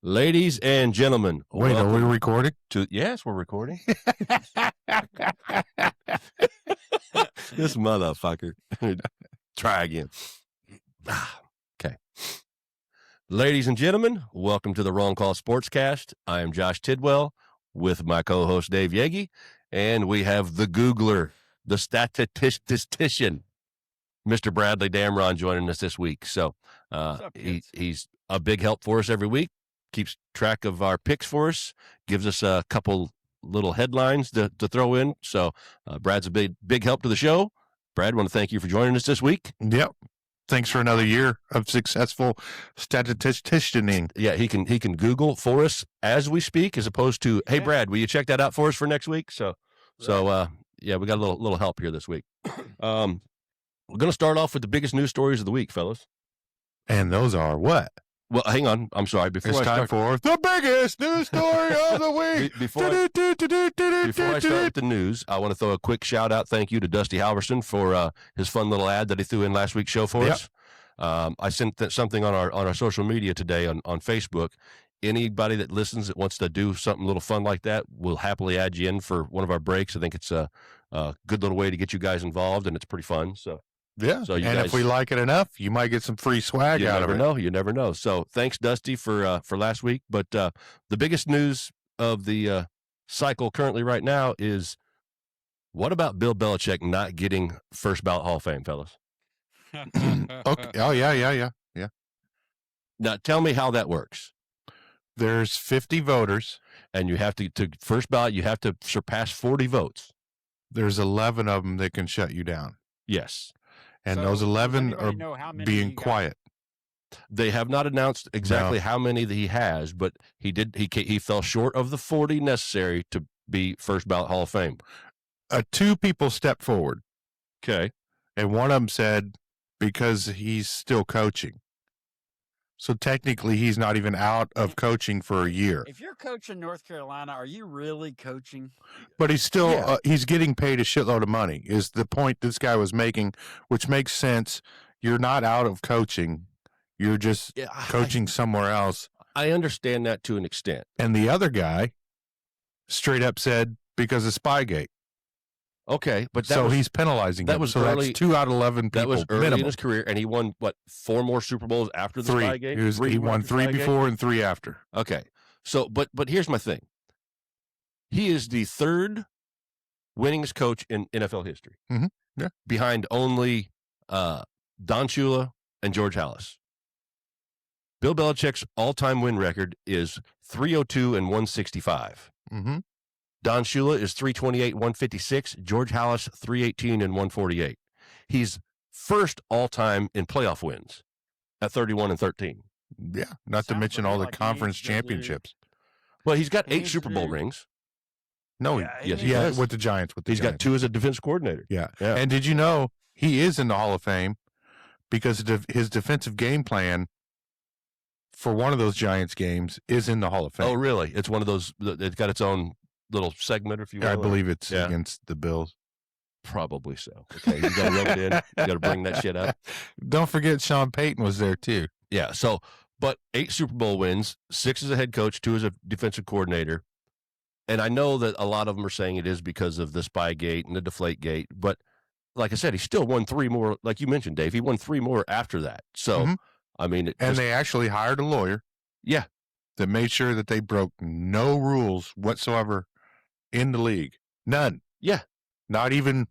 Ladies and gentlemen, wait, are we recording? Yes, we're recording. This motherfucker. Try again. Okay. Ladies and gentlemen, welcome to the Wrong Call Sportscast. I am Josh Tidwell with my co-host Dave Yegi, and we have the Googler, the statistician, Mr. Bradley Damron, joining us this week. So he's a big help for us every week. Keeps track of our picks for us, gives us a couple little headlines to throw in. So Brad's a big help to the show. Brad, want to thank you for joining us this week. Yep. Thanks for another year of successful statisticianing. Yeah, he can Google for us as we speak, as opposed to, hey, Brad, will you check that out for us for next week? So we got a little help here this week. We're going to start off with the biggest news stories of the week, fellas. And those are what? Well, hang on. I'm sorry. It's time for the biggest news story of the week. Before I start with the news, I want to throw a quick shout out. Thank you to Dusty Halverson for his fun little ad that he threw in last week's show for us. I sent something on our social media today on Facebook. Anybody that listens that wants to do something a little fun like that, we'll happily add you in for one of our breaks. I think it's a good little way to get you guys involved, and it's pretty fun. So. Yeah, so if we like it enough, you might get some free swag out of it. You never know. So thanks, Dusty, for last week. But the biggest news of the cycle currently right now is, what about Bill Belichick not getting first ballot Hall of Fame, fellas? Okay. Oh, yeah. Now, tell me how that works. There's 50 voters. And you have to first ballot, you have to surpass 40 votes. There's 11 of them that can shut you down. Yes. And so those 11 are being quiet. They have not announced exactly how many that he has, but he fell short of the 40 necessary to be first ballot Hall of Fame. Two people stepped forward. Okay. And one of them said, because he's still coaching. So technically, he's not even out of coaching for a year. If you're coaching North Carolina, are you really coaching? But he's still he's getting paid a shitload of money, is the point this guy was making, which makes sense. You're not out of coaching. You're just coaching somewhere else. I understand that to an extent. And the other guy straight up said, because of Spygate. Okay, but he's penalizing him. Was so early, that's 2 out of 11 people. That was early minimum. in his career, and he won, 4 more Super Bowls after the Spygate? He won 3 before and 3 after. Okay, so, but here's my thing. He is the third winningest coach in NFL history. Mm-hmm. Yeah. Behind only Don Shula and George Halas. Bill Belichick's all-time win record is 302 and 165. Mm-hmm. Don Shula is 328, 156. George Halas, 318 and 148. He's first all-time in playoff wins at 31 and 13. Yeah, not to mention all the conference championships. Well, he's got 8 Super Bowl rings. No, yes, with the Giants. He's got 2 as a defense coordinator. Yeah. And did you know he is in the Hall of Fame because his defensive game plan for one of those Giants games is in the Hall of Fame. Oh, really? It's one of those. It's got its own little segment, if you will. I believe it's against the Bills. Probably so. Okay, you got to rub it in. You got to bring that shit up. Don't forget Sean Payton was there too. Yeah. So, but 8 Super Bowl wins, 6 as a head coach, 2 as a defensive coordinator, and I know that a lot of them are saying it is because of the Spygate and the Deflategate. But like I said, he still won 3 more. Like you mentioned, Dave, he won 3 more after that. So, I mean, they actually hired a lawyer. Yeah. That made sure that they broke no rules whatsoever in the league. None. Yeah. Not even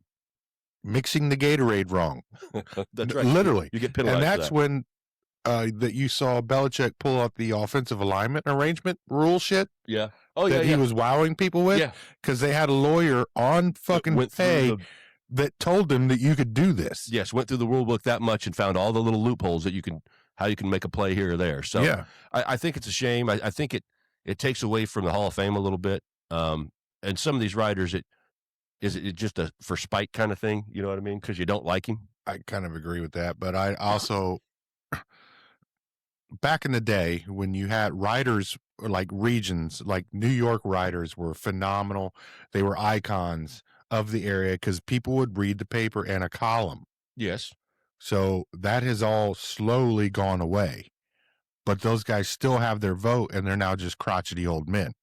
mixing the Gatorade wrong. That's right. Literally. You get penalized. And that's when that you saw Belichick pull up the offensive alignment arrangement rule shit. Yeah. He was wowing people with. Yeah. Because they had a lawyer on fucking pay that told them that you could do this. Yes. Went through the rule book that much and found all the little loopholes that how you can make a play here or there. So I think it's a shame. I think it takes away from the Hall of Fame a little bit. And some of these writers, is it just a for spite kind of thing? You know what I mean? Because you don't like him. I kind of agree with that. But I also, back in the day when you had writers like regions, like New York writers were phenomenal. They were icons of the area because people would read the paper and a column. Yes. So that has all slowly gone away. but those guys still have their vote, and they're now just crotchety old men.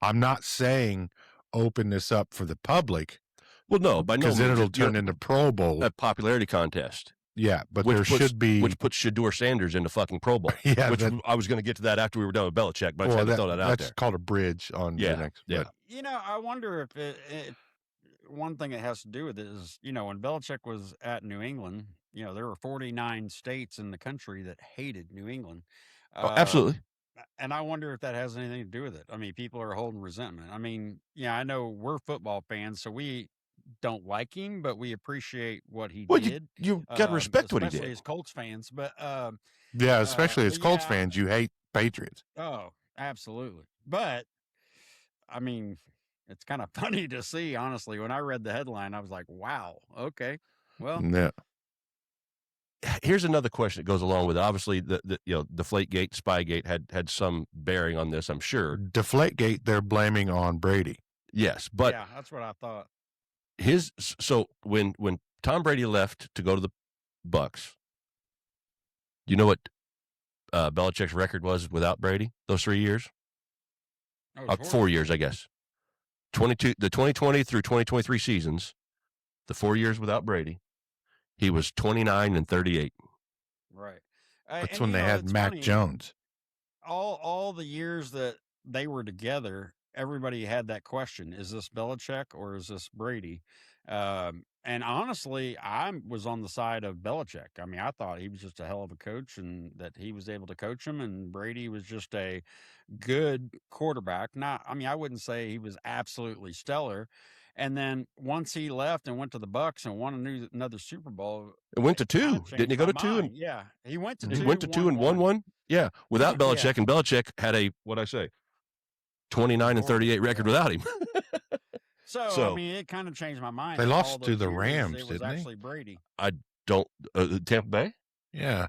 I'm not saying open this up for the public. Well, no, by no means. Because then it'll turn into Pro Bowl. A popularity contest. Yeah, but there should be. Which puts Shedeur Sanders into fucking Pro Bowl. Yeah. I was going to get to that after we were done with Belichick, but I just had to throw that out there. That's called a bridge on the next. Yeah. But, I wonder if one thing it has to do with it is, when Belichick was at New England, there were 49 states in the country that hated New England. Absolutely. And I wonder if that has anything to do with it. I mean, people are holding resentment. I mean, I know we're football fans, so we don't like him, but we appreciate what he did. You got to respect what he did. Especially as Colts fans. But especially as Colts fans, you hate Patriots. Oh, absolutely. But, I mean, it's kind of funny to see, honestly. When I read the headline, I was like, wow, okay. Well, yeah. Here's another question that goes along with it. Obviously, the Deflategate, Spygate had some bearing on this, I'm sure. Deflategate, they're blaming on Brady. Yes, but yeah, that's what I thought. So when Tom Brady left to go to the Bucs, you know what Belichick's record was without Brady those 3 years? 4 years, I guess. The 2020 through 2023 seasons, the 4 years without Brady. He was 29-38. Right. That's when they had Mac Jones. All the years that they were together, everybody had that question: is this Belichick or is this Brady? And honestly, I was on the side of Belichick. I mean, I thought he was just a hell of a coach, and that he was able to coach him. And Brady was just a good quarterback. I wouldn't say he was absolutely stellar. And then once he left and went to the Bucs and won another Super Bowl, it went to 2. Didn't he go to 2? Yeah, he went to 2. He went to 2 and won 1. Yeah, without Belichick, and Belichick had a 29-38 record without him. So I mean, it kind of changed my mind. They lost to the Rams, didn't they? It was actually Brady. I don't. Tampa Bay? Yeah.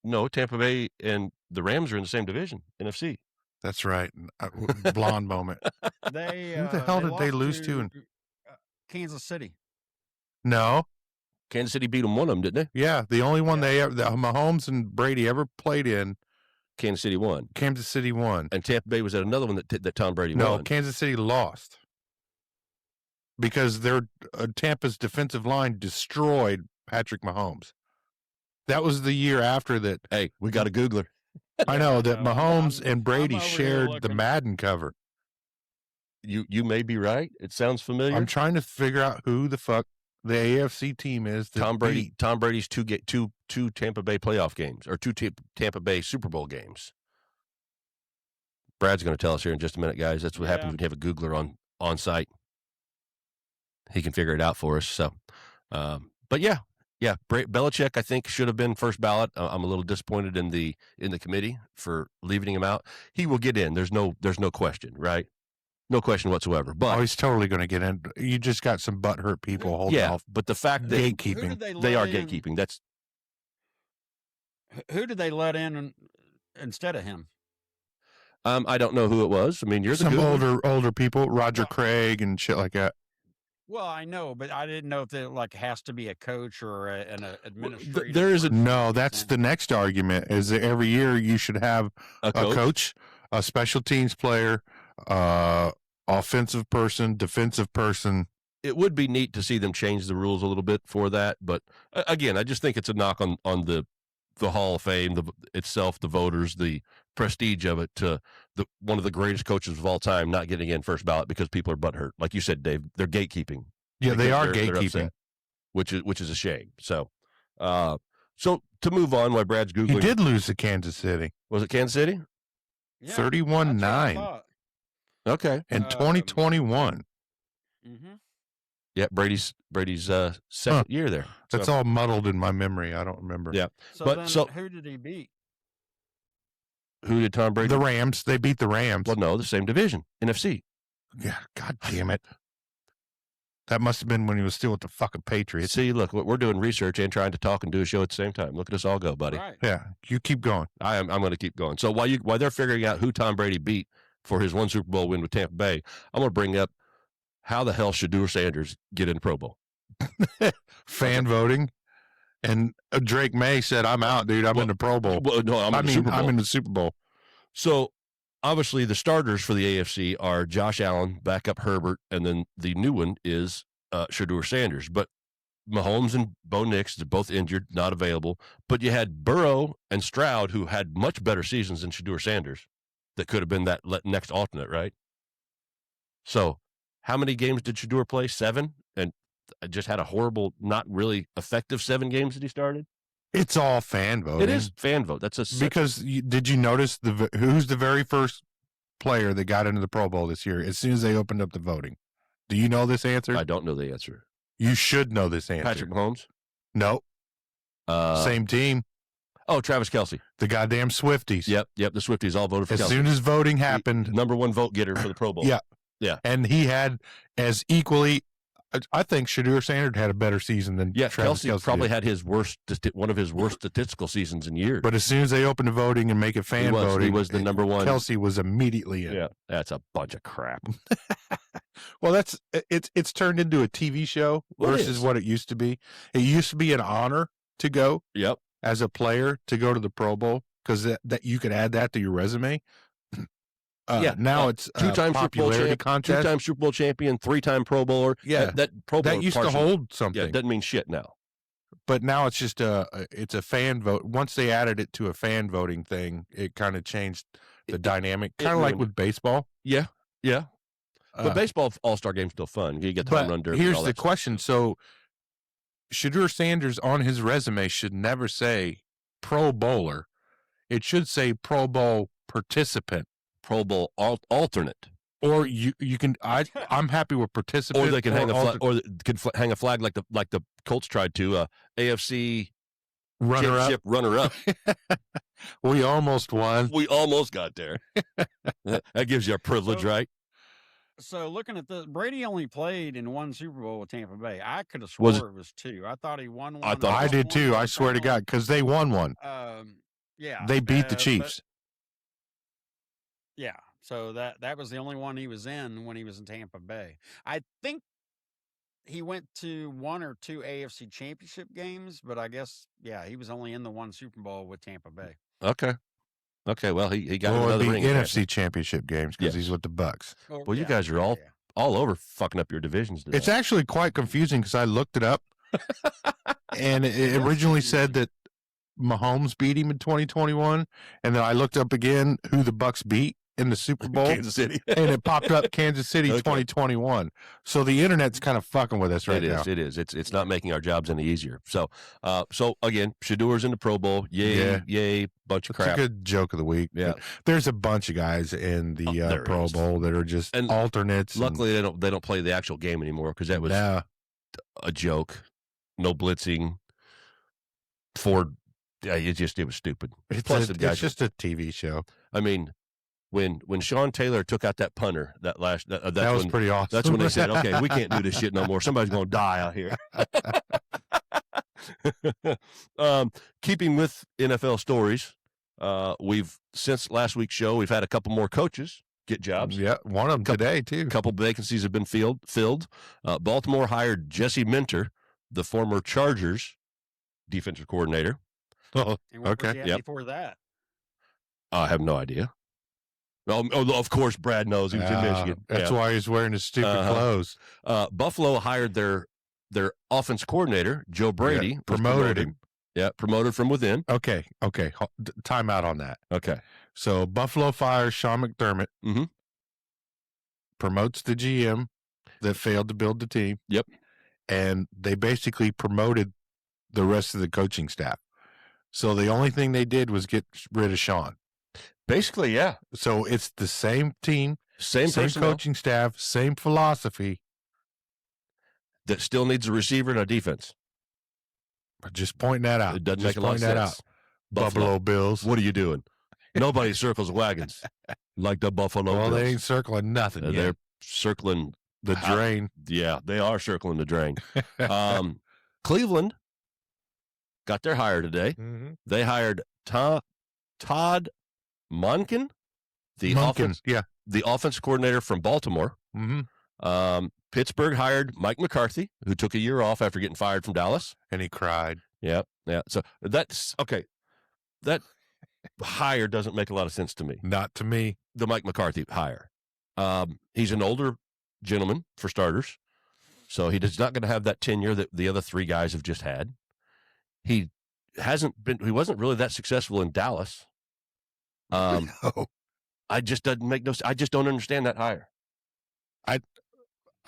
No, Tampa Bay and the Rams are in the same division, NFC. That's right. Blonde moment. Who the hell did they lose to? Kansas City. No. Kansas City beat them, one of them, didn't they? Yeah, the only one Mahomes and Brady ever played in. Kansas City won. Kansas City won. And Tampa Bay was at another one that Tom Brady won. No, Kansas City lost. Because Tampa's defensive line destroyed Patrick Mahomes. That was the year after that. Hey, we got a Googler. I know that Mahomes and Brady shared the Madden cover. You may be right. It sounds familiar. I'm trying to figure out who the fuck the AFC team is. Tom Brady's two Tampa Bay playoff games, or two Tampa Bay Super Bowl games. Brad's going to tell us here in just a minute, guys. That's what happens when you have a Googler on site. He can figure it out for us. So, but yeah. Belichick, I think, should have been first ballot. I'm a little disappointed in the committee for leaving him out. He will get in. There's no question, right? No question whatsoever. But he's totally going to get in. You just got some butthurt people holding off. But the fact that gatekeeping, they are gatekeeping. That's who did they let in instead of him? I don't know who it was. I mean, you're some older people, Roger Craig and shit like that. Well, I know, but I didn't know if it has to be a coach or an administrator. There is no. That's the next argument. Is that every year you should have a coach, a special teams player, offensive person, defensive person. It would be neat to see them change the rules a little bit for that, but again, I just think it's a knock on the Hall of Fame itself, the voters, the prestige of it, to one of the greatest coaches of all time not getting in first ballot because people are butthurt. Like you said, Dave, they're gatekeeping. Yeah, they are gatekeeping, which is a shame. So, so to move on, while Brad's Googling, he did lose to Kansas City. Was it Kansas City? Yeah, 31-9. Okay, in 2021. Mm-hmm. Yeah, Brady's second year there. That's all muddled in my memory. I don't remember. Yeah, so who did he beat? Who did Tom Brady? The Rams. They beat the Rams. Well, no, the same division, NFC. Yeah, God damn it. That must have been when he was still with the fucking Patriots. See, look, we're doing research and trying to talk and do a show at the same time. Look at us all go, buddy. Right. Yeah, you keep going. I'm going to keep going. So while they're figuring out who Tom Brady beat for his one Super Bowl win with Tampa Bay, I'm going to bring up how the hell Shedeur Sanders get in the Pro Bowl? Fan voting. And Drake May said, "I'm out, dude. I'm in the Pro Bowl." Well, no, I'm in the Super Bowl. I'm in the Super Bowl. So obviously the starters for the AFC are Josh Allen, backup Herbert, and then the new one is Shedeur Sanders. But Mahomes and Bo Nix, they're both injured, not available. But you had Burrow and Stroud, who had much better seasons than Shedeur Sanders, that could have been that next alternate, right? So how many games did Shedeur play? 7? And just had a horrible, not really effective 7 games that he started? It's all fan voting. It is fan vote. That's did you notice who's the very first player that got into the Pro Bowl this year as soon as they opened up the voting? Do you know this answer? I don't know the answer. You should know this answer. Patrick Mahomes? No. Same team. Oh, Travis Kelce. The goddamn Swifties. Yep. The Swifties all voted for Kelce. As soon as voting happened. Number 1 vote getter for the Pro Bowl. Yeah. And he had as equally, I think Shedeur Sanders had a better season than Travis Kelce probably did. had one of his worst statistical seasons in years. But as soon as they opened the voting and make it fan voting, he was the number 1. Kelce was immediately in. Yeah, that's a bunch of crap. Well, it's turned into a TV show versus what it used to be. It used to be an honor to go. Yep. As a player to go to the Pro Bowl because that you could add that to your resume. Now it's 2-time popularity contest. 2-time Super Bowl champion, 3-time Pro Bowler. Yeah, that Pro Bowl that used to hold something. Yeah, it doesn't mean shit now. But now it's just it's a fan vote. Once they added it to a fan voting thing, it kind of changed the dynamic. Kind of like with baseball. Yeah. But baseball All-Star game's still fun. You get the home run derby. Here's the question: so Shedeur Sanders on his resume should never say Pro Bowler. It should say Pro Bowl participant. Pro Bowl alternate, or you can. I'm happy with participant, or they can hang a flag, or could hang a flag like the Colts tried to. AFC championship runner-up. We almost won. We almost got there. That gives you a privilege, right? So looking at this, Brady only played in 1 Super Bowl with Tampa Bay. I could have swore it was 2. I thought he won 1. I thought I did too. I swear to God, because they won 1. Yeah, they beat the Chiefs. Yeah, so that was the only one he was in when he was in Tampa Bay. I think he went to 1 or 2 AFC championship games, but I guess, he was only in the 1 Super Bowl with Tampa Bay. Okay, well, he got another ring. NFC championship games because he's with the Bucks. Well, you guys are all over fucking up your divisions today. It's actually quite confusing because I looked it up, and it originally said that Mahomes beat him in 2021, and then I looked up again who the Bucks beat in the Super Bowl, Kansas City, and it popped up Kansas City 2021. So the internet's kind of fucking with us right now. It is. It's not making our jobs any easier. So again, Shedeur's in the Pro Bowl. Yay, bunch of crap. It's a good joke of the week. Yeah, there's a bunch of guys in the Pro Bowl that are just alternates. Luckily, they don't play the actual game anymore because that was a joke. No blitzing. It was stupid. It's just a TV show. I mean, when Sean Taylor took out that punter, that was pretty awesome. That's when they said, "Okay, we can't do this shit no more. Somebody's going to die out here." Keeping with NFL stories, we've since last week's show, we've had a couple more coaches get jobs. Yeah, one of them today too. A couple vacancies have been filled. Baltimore hired Jesse Minter, the former Chargers defensive coordinator. Oh, okay. Before that, I have no idea. Oh, of course, Brad knows he was in Michigan. That's why he's wearing his stupid clothes. Buffalo hired their offense coordinator, Joe Brady. Yeah, promoted him. Yeah, promoted from within. Okay. Time out on that. Okay. So Buffalo fires Sean McDermott. Mm-hmm. Promotes the GM that failed to build the team. Yep. And they basically promoted the rest of the coaching staff. So the only thing they did was get rid of Sean. Basically, yeah. So it's the same team, same coaching staff, same philosophy. That still needs a receiver and a defense. Just pointing that out. It doesn't make a lot of sense. Buffalo Bills. What are you doing? Nobody circles wagons like the Buffalo Bills. Well, they ain't circling nothing yet. They're circling the drain. Yeah, they are circling the drain. Cleveland got their hire today. Mm-hmm. They hired Todd Monken, the offense coordinator from Baltimore. Mm-hmm. Pittsburgh hired Mike McCarthy, who took a year off after getting fired from Dallas. And he cried. Yeah. So that's okay. That hire doesn't make a lot of sense to me. Not to me. The Mike McCarthy hire. He's an older gentleman, for starters. So he's not going to have that tenure that the other three guys have just had. He wasn't really that successful in Dallas. No. I just don't understand that hire.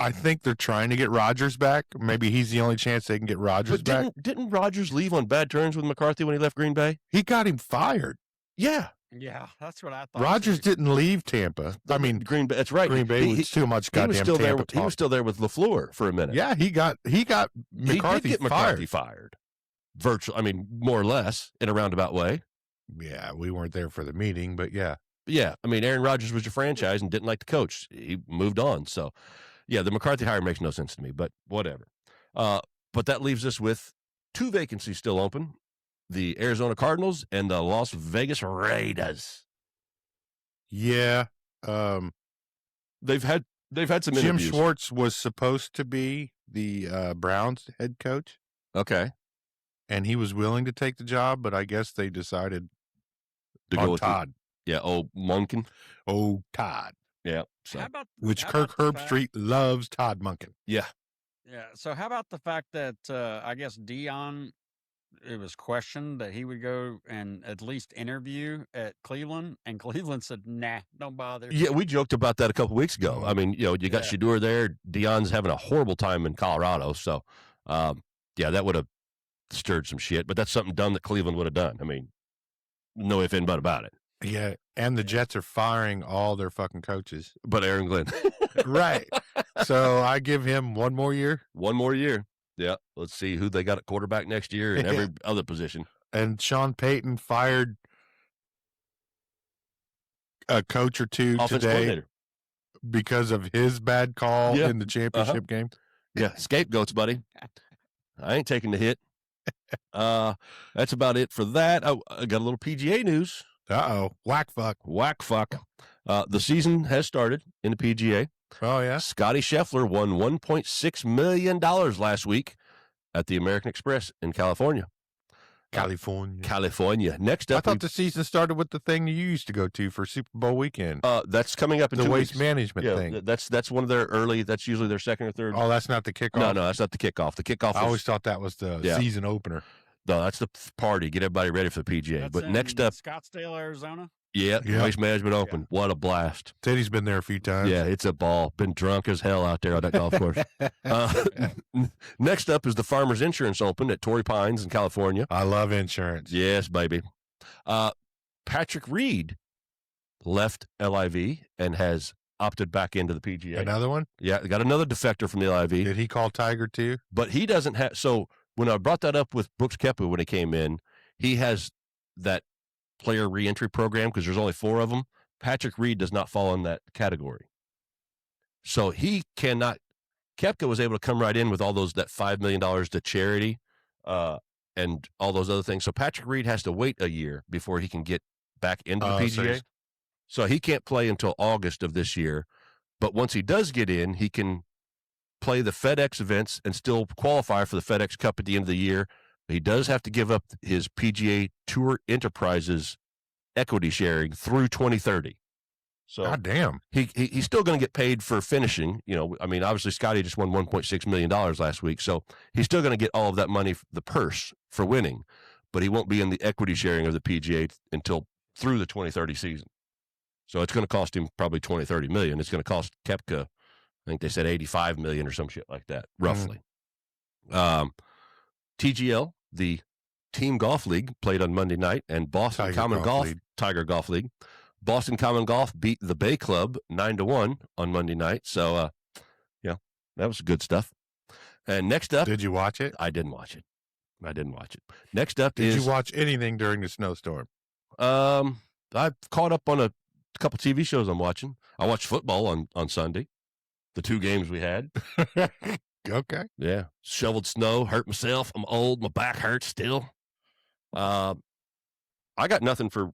I think they're trying to get Rodgers back. Maybe he's the only chance they can get Rodgers back. Didn't Rodgers leave on bad terms with McCarthy when he left Green Bay? He got him fired. Yeah. Yeah, that's what I thought. Rodgers didn't leave Tampa. I mean, Green Bay. That's right. Green Bay was too much goddamn Tampa talk. He was still there with LaFleur for a minute. Yeah, he got McCarthy fired. Virtually, I mean, more or less in a roundabout way. Yeah, we weren't there for the meeting, but yeah. Yeah, I mean, Aaron Rodgers was your franchise and didn't like the coach. He moved on. So, yeah, the McCarthy hire makes no sense to me, but whatever. But that leaves us with two vacancies still open: the Arizona Cardinals and the Las Vegas Raiders. Yeah, they've had some Jim interviews. Schwartz was supposed to be the Browns head coach. Okay, and he was willing to take the job, but I guess they decided to go with Todd. Monken. Oh, Todd. Yeah. So. Kirk Herbstreit loves Todd Monken. Yeah. Yeah. So how about the fact that I guess Dion, it was questioned that he would go and at least interview at Cleveland, and Cleveland said, "Nah, don't bother." Yeah, we joked about that a couple weeks ago. I mean, you got Shedeur there. Dion's having a horrible time in Colorado, so that would have stirred some shit. But that's something dumb that Cleveland would have done. I mean, no if and but about it. Yeah, and the Jets are firing all their fucking coaches. But Aaron Glenn. Right. So I give him one more year. One more year. Yeah. Let's see who they got at quarterback next year and every other position. And Sean Payton fired a coach or two today because of his bad call in the championship game. Yeah. Scapegoats, buddy. I ain't taking the hit. That's about it for that. I got a little PGA news. Whack fuck. The season has started in the PGA. Oh, yeah. Scotty Scheffler won $1.6 million last week at the American Express in California. California. Next up, I thought the season started with the thing you used to go to for Super Bowl weekend. That's coming up in the 2 waste weeks. management thing. That's one of their early. That's usually their second or third. Oh, that's not the kickoff. No, that's not the kickoff. The kickoff. I always thought that was the season opener. No, that's the party. Get everybody ready for the PGA. That's but in next up, Scottsdale, Arizona. Yeah, Waste Management Open. Yeah. What a blast. Teddy's been there a few times. Yeah, it's a ball. Been drunk as hell out there on that golf course. Next up is the Farmers Insurance Open at Torrey Pines in California. I love insurance. Yes, baby. Patrick Reed left LIV and has opted back into the PGA. Another one? Yeah, got another defector from the LIV. Did he call Tiger too? But he doesn't have – so when I brought that up with Brooks Koepka when he came in, he has that player reentry program because there's only 4 of them. Patrick Reed does not fall in that category. So he cannot – Koepka was able to come right in with all that $5 million to charity and all those other things. So Patrick Reed has to wait a year before he can get back into the PGA. So he can't play until August of this year. But once he does get in, he can play the FedEx events and still qualify for the FedEx Cup at the end of the year. He does have to give up his PGA Tour Enterprises equity sharing through 2030. So God damn. He's still going to get paid for finishing. I mean, obviously Scotty just won $1.6 million last week. So he's still going to get all of that money, the purse for winning, but he won't be in the equity sharing of the PGA until through the 2030 season. So it's going to cost him probably $20-30 million. It's going to cost Koepka, I think they said $85 million or some shit like that, roughly. TGL, the Team Golf League, played on Monday night, and Boston Tiger Golf League. Boston Common Golf beat the Bay Club 9-1 on Monday night. So, that was good stuff. And next up, did you watch it? I didn't watch it. Next up did you watch anything during the snowstorm? I've caught up on a couple TV shows I'm watching. I watched football on Sunday, the 2 games we had. Okay. Yeah. Shoveled snow, hurt myself. I'm old. My back hurts still. I got nothing for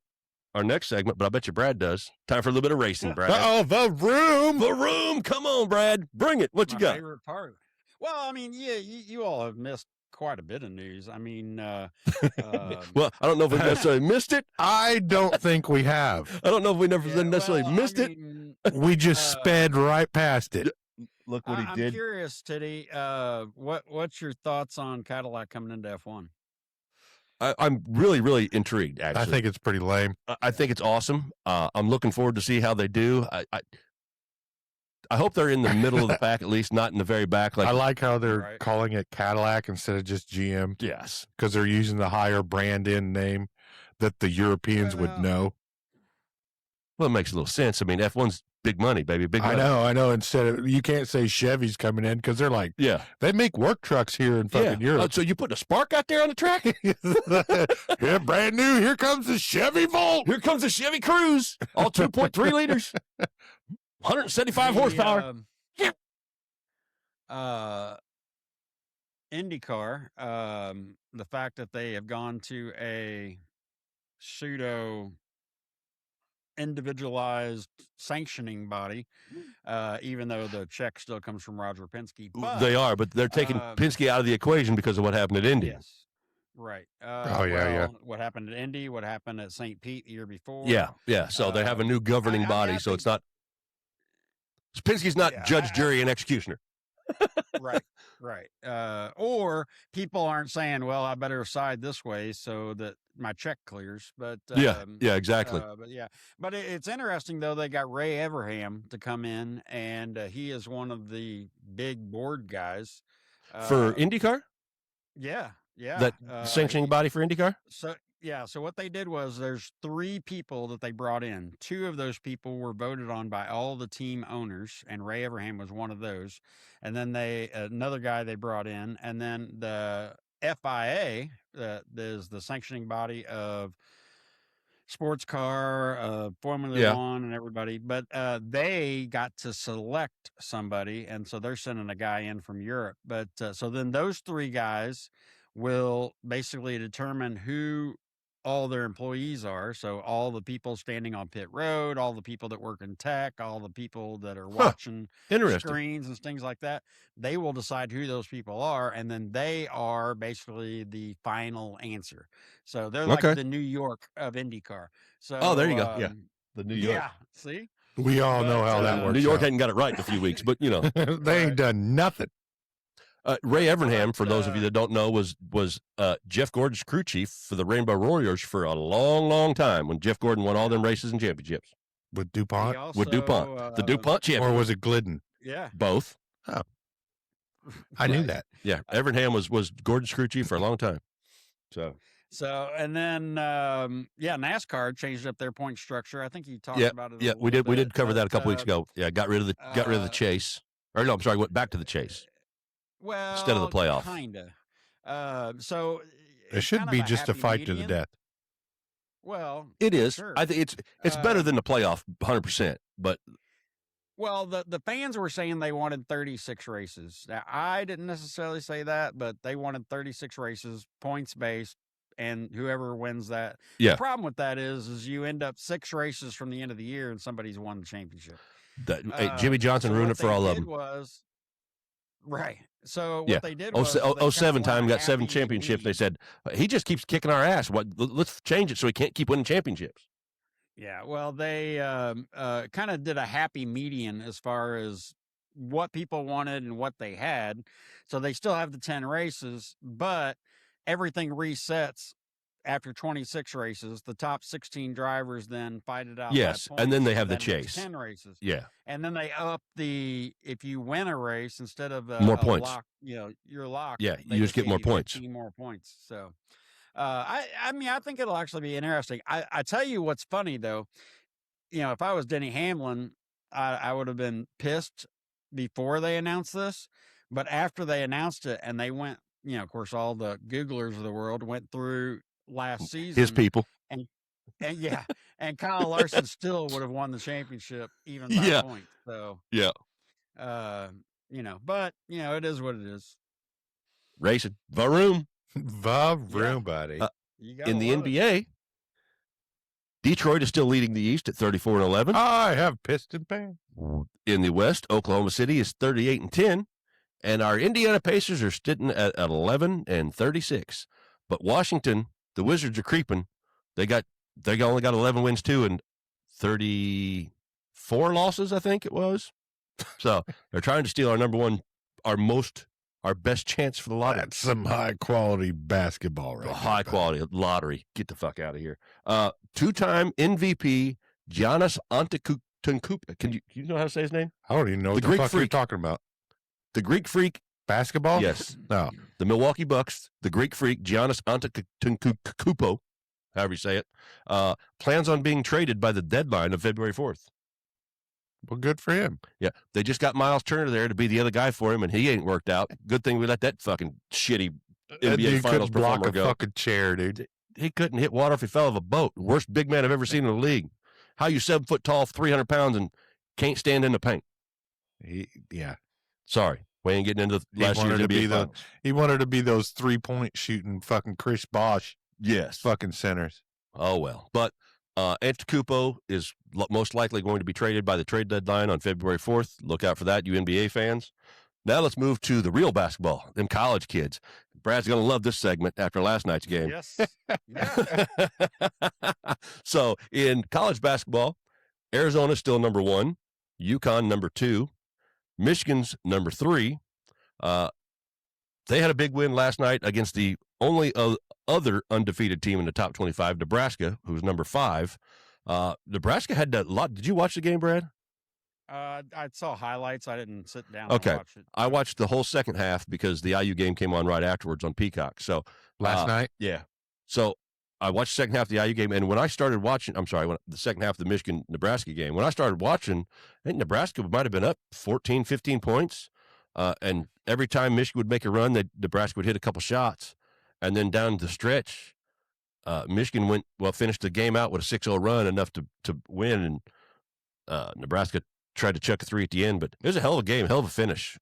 our next segment, but I bet you Brad does. Time for a little bit of racing, Brad. The room. The room. Come on, Brad. Bring it. What you got? My favorite part. Well, I mean, yeah, you all have missed quite a bit of news. I mean, Well, I don't know if we necessarily missed it. I don't think we have. I don't know if we necessarily missed it. We just sped right past it. Look what he I'm did. curious, Titty. What's your thoughts on Cadillac coming into F1? I'm really, really intrigued, actually. I think it's pretty lame. I think it's awesome. I'm looking forward to see how they do. I hope they're in the middle of the pack, at least not in the very back. I like how they're calling it Cadillac instead of just GM. Yes. Because they're using the higher brand in name that the Europeans would know. Well, it makes a little sense. I mean, F1's big money, baby. Big money. I know. Instead of, you can't say Chevy's coming in because they're like, they make work trucks here in fucking Europe. So you put a Spark out there on the track? Yeah, brand new. Here comes the Chevy Volt. Here comes the Chevy Cruze. All 2.3 liters. 175 horsepower. IndyCar, the fact that they have gone to a pseudo individualized sanctioning body, even though the check still comes from Roger Penske. But, they are, but they're taking Penske out of the equation because of what happened at Indy. Yes. Right. What happened at Indy, what happened at St. Pete the year before. Yeah. So they have a new governing body, so it's not Penske's not judge, jury, and executioner. Right. Or people aren't saying, well, I better side this way so that my check clears. But exactly. But it's interesting, though. They got Ray Everham to come in, and he is one of the big board guys. For IndyCar? Yeah. That sanctioning body for IndyCar? So what they did was there's 3 people that they brought in. 2 of those people were voted on by all the team owners, and Ray Everham was one of those. And then another guy they brought in, and then the FIA, that is the sanctioning body of sports car, Formula One, and everybody. But they got to select somebody, and so they're sending a guy in from Europe. But so then those 3 guys will basically determine who all their employees are. So all the people standing on pit road, all the people that work in tech, all the people that are watching screens and things like that, they will decide who those people are. And then they are basically the final answer. So they're like the New York of IndyCar. So, there you go. Yeah. The New York. Yeah. See? We all know how that works. New York hadn't got it right in a few weeks, but they ain't done nothing. Ray Evernham, for those of you that don't know, was Jeff Gordon's crew chief for the Rainbow Warriors for a long, long time when Jeff Gordon won all them races and championships. With DuPont? With DuPont. The DuPont champion. Or was it Glidden? Yeah. Both. Oh. I knew that. Yeah. Evernham was Gordon's crew chief for a long time. So, and then, NASCAR changed up their point structure. I think you talked about it. Yeah, we did cover that a couple weeks ago. Yeah, got rid of the chase. Or no, I'm sorry, went back to the chase. Well, instead of the playoff, kinda. So it should be just a fight to the death. Well, it is. Sure. I think it's better than the playoff, 100%. But the fans were saying they wanted 36 races. Now, I didn't necessarily say that, but they wanted 36 races, points based, and whoever wins that. Yeah. The problem with that is you end up 6 races from the end of the year and somebody's won the championship. Jimmy Johnson ruined it for all of them. Right. So what they did was 07 time got 7 championships. They said he just keeps kicking our ass. Let's change it so he can't keep winning championships. Yeah. Well, they kind of did a happy median as far as what people wanted and what they had. So they still have the 10 races, but everything resets after 26 races. The top 16 drivers then fight it out. Yes, and then they have the chase. 10 races. Yeah. And then they up if you win a race instead of more points. Lock, you're locked. Yeah, you just get more points. 15 more points. So, I mean, I think it'll actually be interesting. I tell you what's funny though. If I was Denny Hamlin, I would have been pissed before they announced this, but after they announced it and they went, of course, all the Googlers of the world went through last season. His people. And Kyle Larson still would have won the championship even by point. So but it is what it is. Racing. Vroom, buddy. In the NBA, Detroit is still leading the East at 34-11. I have piston pants. In the West, Oklahoma City is 38-10. And our Indiana Pacers are sitting at 11-36. But Washington, the Wizards are creeping. They only got 11 wins too, and 34 losses, I think it was. So they're trying to steal our number one, our best chance for the lottery. That's some high quality basketball, right? High quality lottery. Get the fuck out of here. Two-time MVP Giannis Antetokounmpo. Can you know how to say his name? I don't even know what the fuck you're talking about. The Greek Freak. Basketball? Yes. No. The Milwaukee Bucks, the Greek Freak, Giannis Antetokounmpo, however you say it, plans on being traded by the deadline of February 4th. Well, good for him. Yeah. They just got Miles Turner there to be the other guy for him, and he ain't worked out. Good thing we let that fucking shitty NBA Finals block performer a go. Fucking chair, dude. He couldn't hit water if he fell off a boat. Worst big man I've ever seen in the league. How you 7 foot tall, 300 pounds, and can't stand in the paint? Yeah. Sorry. We ain't getting into last year's NBA Finals. He wanted to be those 3-point shooting fucking Chris Bosh. Yes. Fucking centers. Oh, well. But Antetokounmpo is most likely going to be traded by the trade deadline on February 4th. Look out for that, you NBA fans. Now let's move to the real basketball, them college kids. Brad's going to love this segment after last night's game. Yes. Yeah. So in college basketball, Arizona's still number 1, UConn number 2, Michigan's number 3. They had a big win last night against the only other undefeated team in the top 25, Nebraska, who's number 5. Nebraska had a lot. Did you watch the game, Brad? I saw highlights. I didn't sit down Okay. and watch it. I watched the whole second half because the IU game came on right afterwards on Peacock. So Last night? Yeah. So I watched the second half of the IU game, and when I started watching, the second half of the Michigan-Nebraska game, when I started watching, I think Nebraska might have been up 14, 15 points, and every time Michigan would make a run, Nebraska would hit a couple shots, and then down the stretch, Michigan finished the game out with a 6-0 run, enough to win, and Nebraska tried to chuck a 3 at the end, but it was a hell of a game, hell of a finish.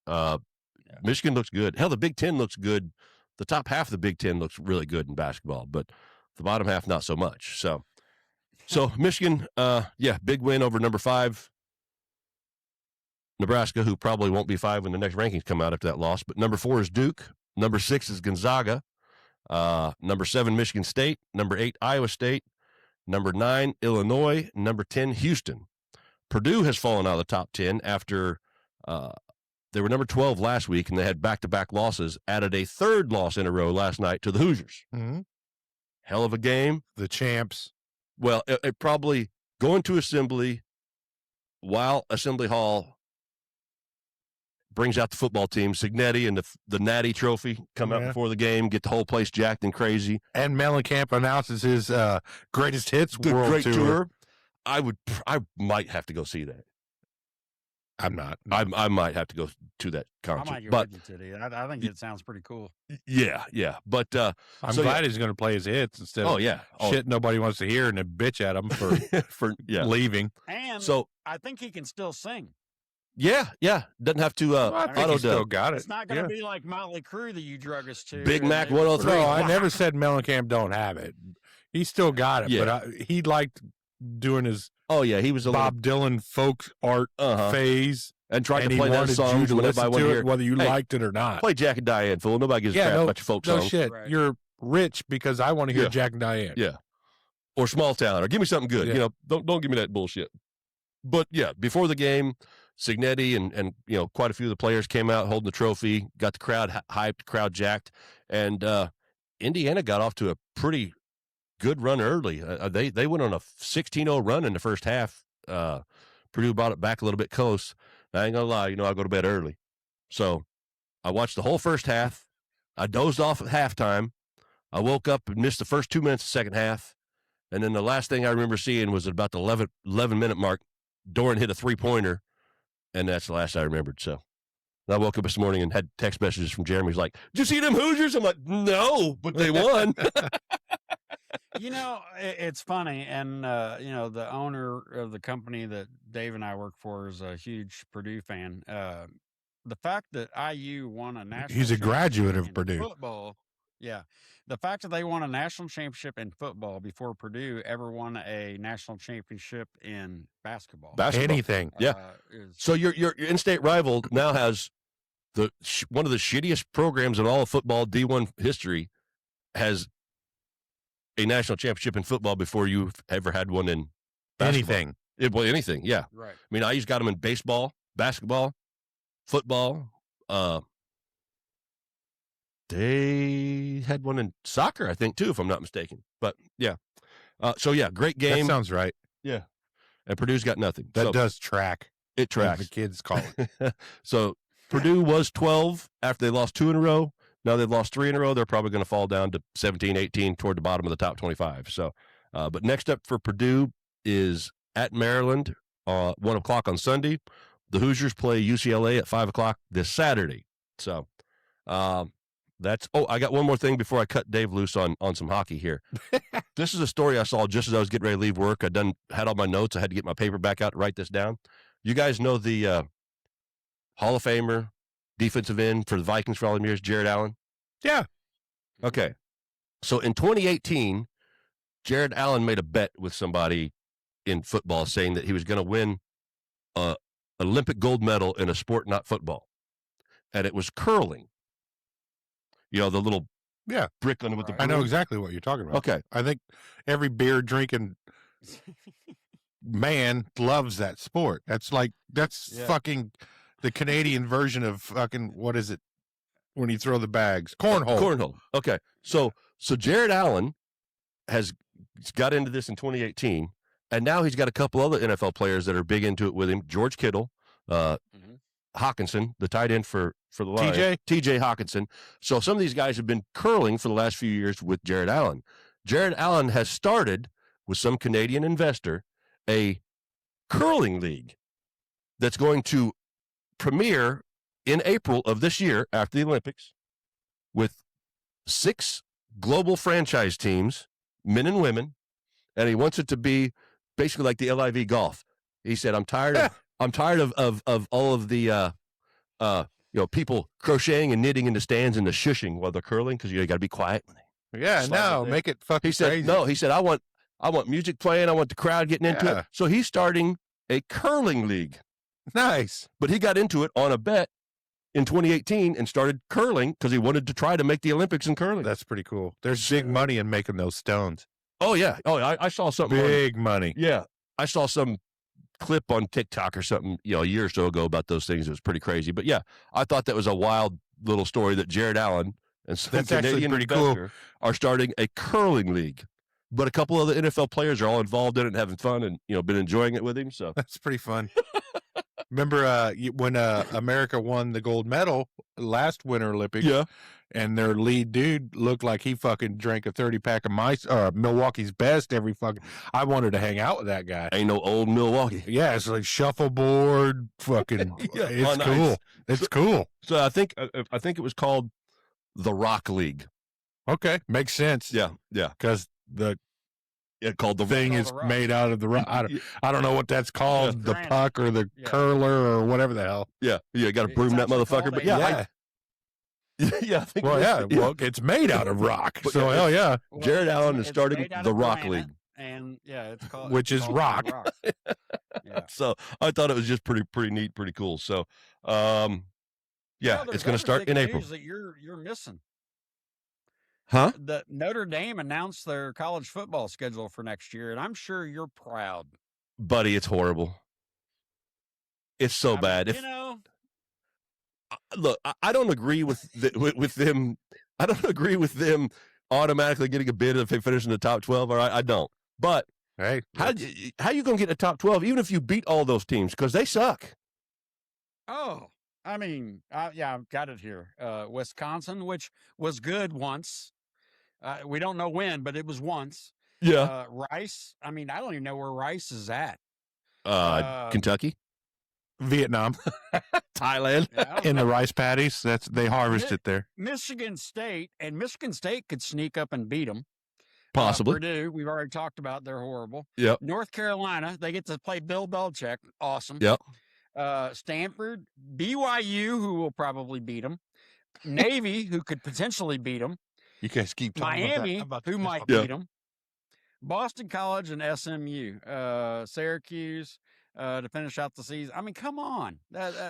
Michigan looks good. Hell, the Big Ten looks good. The top half of the Big Ten looks really good in basketball, but the bottom half, not so much. So Michigan, big win over number 5, Nebraska, who probably won't be 5 when the next rankings come out after that loss. But number 4 is Duke. Number 6 is Gonzaga. Number 7, Michigan State. Number 8, Iowa State. Number 9, Illinois. Number 10, Houston. Purdue has fallen out of the top 10 after they were number 12 last week, and they had back-to-back losses, added a 3rd loss in a row last night to the Hoosiers. Mm-hmm. Hell of a game. The champs. Well, it probably going to Assembly while Assembly Hall brings out the football team. Signetti and the Natty Trophy come out before the game, get the whole place jacked and crazy. And Mellencamp announces his greatest hits world tour. I might have to go see that. I'm not. I might have to go to that concert. I might go with you today. I think it sounds pretty cool. Yeah. But I'm glad he's going to play his hits instead of shit nobody wants to hear and then bitch at him for leaving. And I think he can still sing. Yeah. Doesn't have to I think he still got it. It's not going to be like Motley Crue that you drug us to. Big Mac 103. No, I never said Mellencamp don't have it. He still got it, but he liked doing his he was a Bob Dylan folk art phase. And tried to play those songs when everybody wanted to hear whether you liked it or not. Play Jack and Diane, fool. Nobody gives a crap about your folk songs. No shit. Right. You're rich because I want to hear Jack and Diane. Yeah. Or Small Town. Or give me something good. Yeah. Don't give me that bullshit. But before the game, Signetti and quite a few of the players came out holding the trophy, got the crowd hyped, crowd jacked, and Indiana got off to a pretty good run early. They went on a 16-0 run in the first half. Purdue brought it back a little bit close. I ain't gonna lie, I go to bed early, so I watched the whole first half. I dozed off at halftime. I woke up and missed the first 2 minutes of the second half, and then the last thing I remember seeing was at about the 11-minute mark. Doran hit a 3-pointer, and that's the last I remembered. So I woke up this morning and had text messages from Jeremy. He's like, "Did you see them Hoosiers?" I'm like, "No, but they won." It's funny, and the owner of the company that Dave and I work for is a huge Purdue fan. The fact that IU won a national he's a graduate of Purdue football. Yeah, the fact that they won a national championship in football before Purdue ever won a national championship in basketball. Anything, so your in-state rival now has one of the shittiest programs in all of football D1 history has a national championship in football before you've ever had one in basketball. Anything, yeah. Right. I mean, IU's got them in baseball, basketball, football. They had one in soccer, I think, too, if I'm not mistaken. But, yeah. Great game. That sounds right. Yeah. And Purdue's got nothing. That does track. It tracks. The kids call it. So Purdue was 12 after they lost 2 in a row. Now they've lost 3 in a row. They're probably going to fall down to 17, 18 toward the bottom of the top 25. So, but next up for Purdue is at Maryland, 1 o'clock on Sunday. The Hoosiers play UCLA at 5 o'clock this Saturday. So, I got one more thing before I cut Dave loose on some hockey here. This is a story I saw just as I was getting ready to leave work. Had all my notes. I had to get my paper back out to write this down. You guys know the Hall of Famer, defensive end for the Vikings for all them years, Jared Allen? Yeah. Okay. So in 2018, Jared Allen made a bet with somebody in football saying that he was going to win an Olympic gold medal in a sport not football. And it was curling. You know, the little brick on it with the I know exactly what you're talking about. Okay. I think every beer drinking man loves that sport. That's fucking the Canadian version of fucking, what is it when you throw the bags? Cornhole. Okay. So Jared Allen has got into this in 2018, and now he's got a couple other NFL players that are big into it with him. George Kittle, Hawkinson, the tight end for the Lions. TJ Hawkinson. So some of these guys have been curling for the last few years with Jared Allen. Jared Allen has started with some Canadian investor a curling league that's going to premiere in April of this year after the Olympics with 6 global franchise teams, men and women, and he wants it to be basically like the LIV golf. He said, I'm tired of all of the people crocheting and knitting in the stands and the shushing while they're curling because you got to be quiet. Yeah, no, make it fucking crazy. He said, I want music playing. I want the crowd getting into it. So he's starting a curling league. Nice. But he got into it on a bet in 2018 and started curling because he wanted to try to make the Olympics in curling. That's pretty cool. There's big money in making those stones. Oh, yeah. Oh, I saw something. Big money. Yeah. I saw some clip on TikTok or something, a year or so ago about those things. It was pretty crazy. But, yeah, I thought that was a wild little story that Jared Allen and some Canadian investor are starting a curling league. But a couple of the NFL players are all involved in it and having fun and, been enjoying it with him. So that's pretty fun. Remember when America won the gold medal last Winter Olympics? Yeah. And their lead dude looked like he fucking drank a 30-pack of Milwaukee's Best every fucking. I wanted to hang out with that guy. Ain't no old Milwaukee. Yeah, it's like shuffleboard, fucking. Yeah, it's cool. Nice. It's cool. So I think it was called the Rock League. Okay, makes sense. Yeah. Because called the thing is made out of the rock. I don't know what that's called, the puck or the curler or whatever the hell. Yeah, you got to broom that motherfucker. But yeah. I think well, it's made out of rock. But so hell yeah. Jared Allen is starting the Rock League. And it's called rock. Yeah. So I thought it was just pretty neat, pretty cool. So it's going to start in April. That you're missing. Huh? The Notre Dame announced their college football schedule for next year, and I'm sure you're proud. Buddy, it's horrible. It's so bad. Look, I don't agree with them. I don't agree with them automatically getting a bid if they finish in the top 12. All right, I don't. But hey, how you going to get in the top 12 even if you beat all those teams because they suck? Oh, I mean, I've got it here. Wisconsin, which was good once. We don't know when, but it was once. Yeah. Rice. I mean, I don't even know where Rice is at. Kentucky, Vietnam, Thailand. In the rice paddies. They harvest it there. Michigan State could sneak up and beat them. Possibly. Purdue, we've already talked about. They're horrible. Yep. North Carolina, they get to play Bill Belichick. Awesome. Yep. Stanford, BYU, who will probably beat them. Navy, who could potentially beat them. You guys keep talking Miami, about who might beat them. Boston College and SMU. Syracuse, to finish out the season. I mean, come on.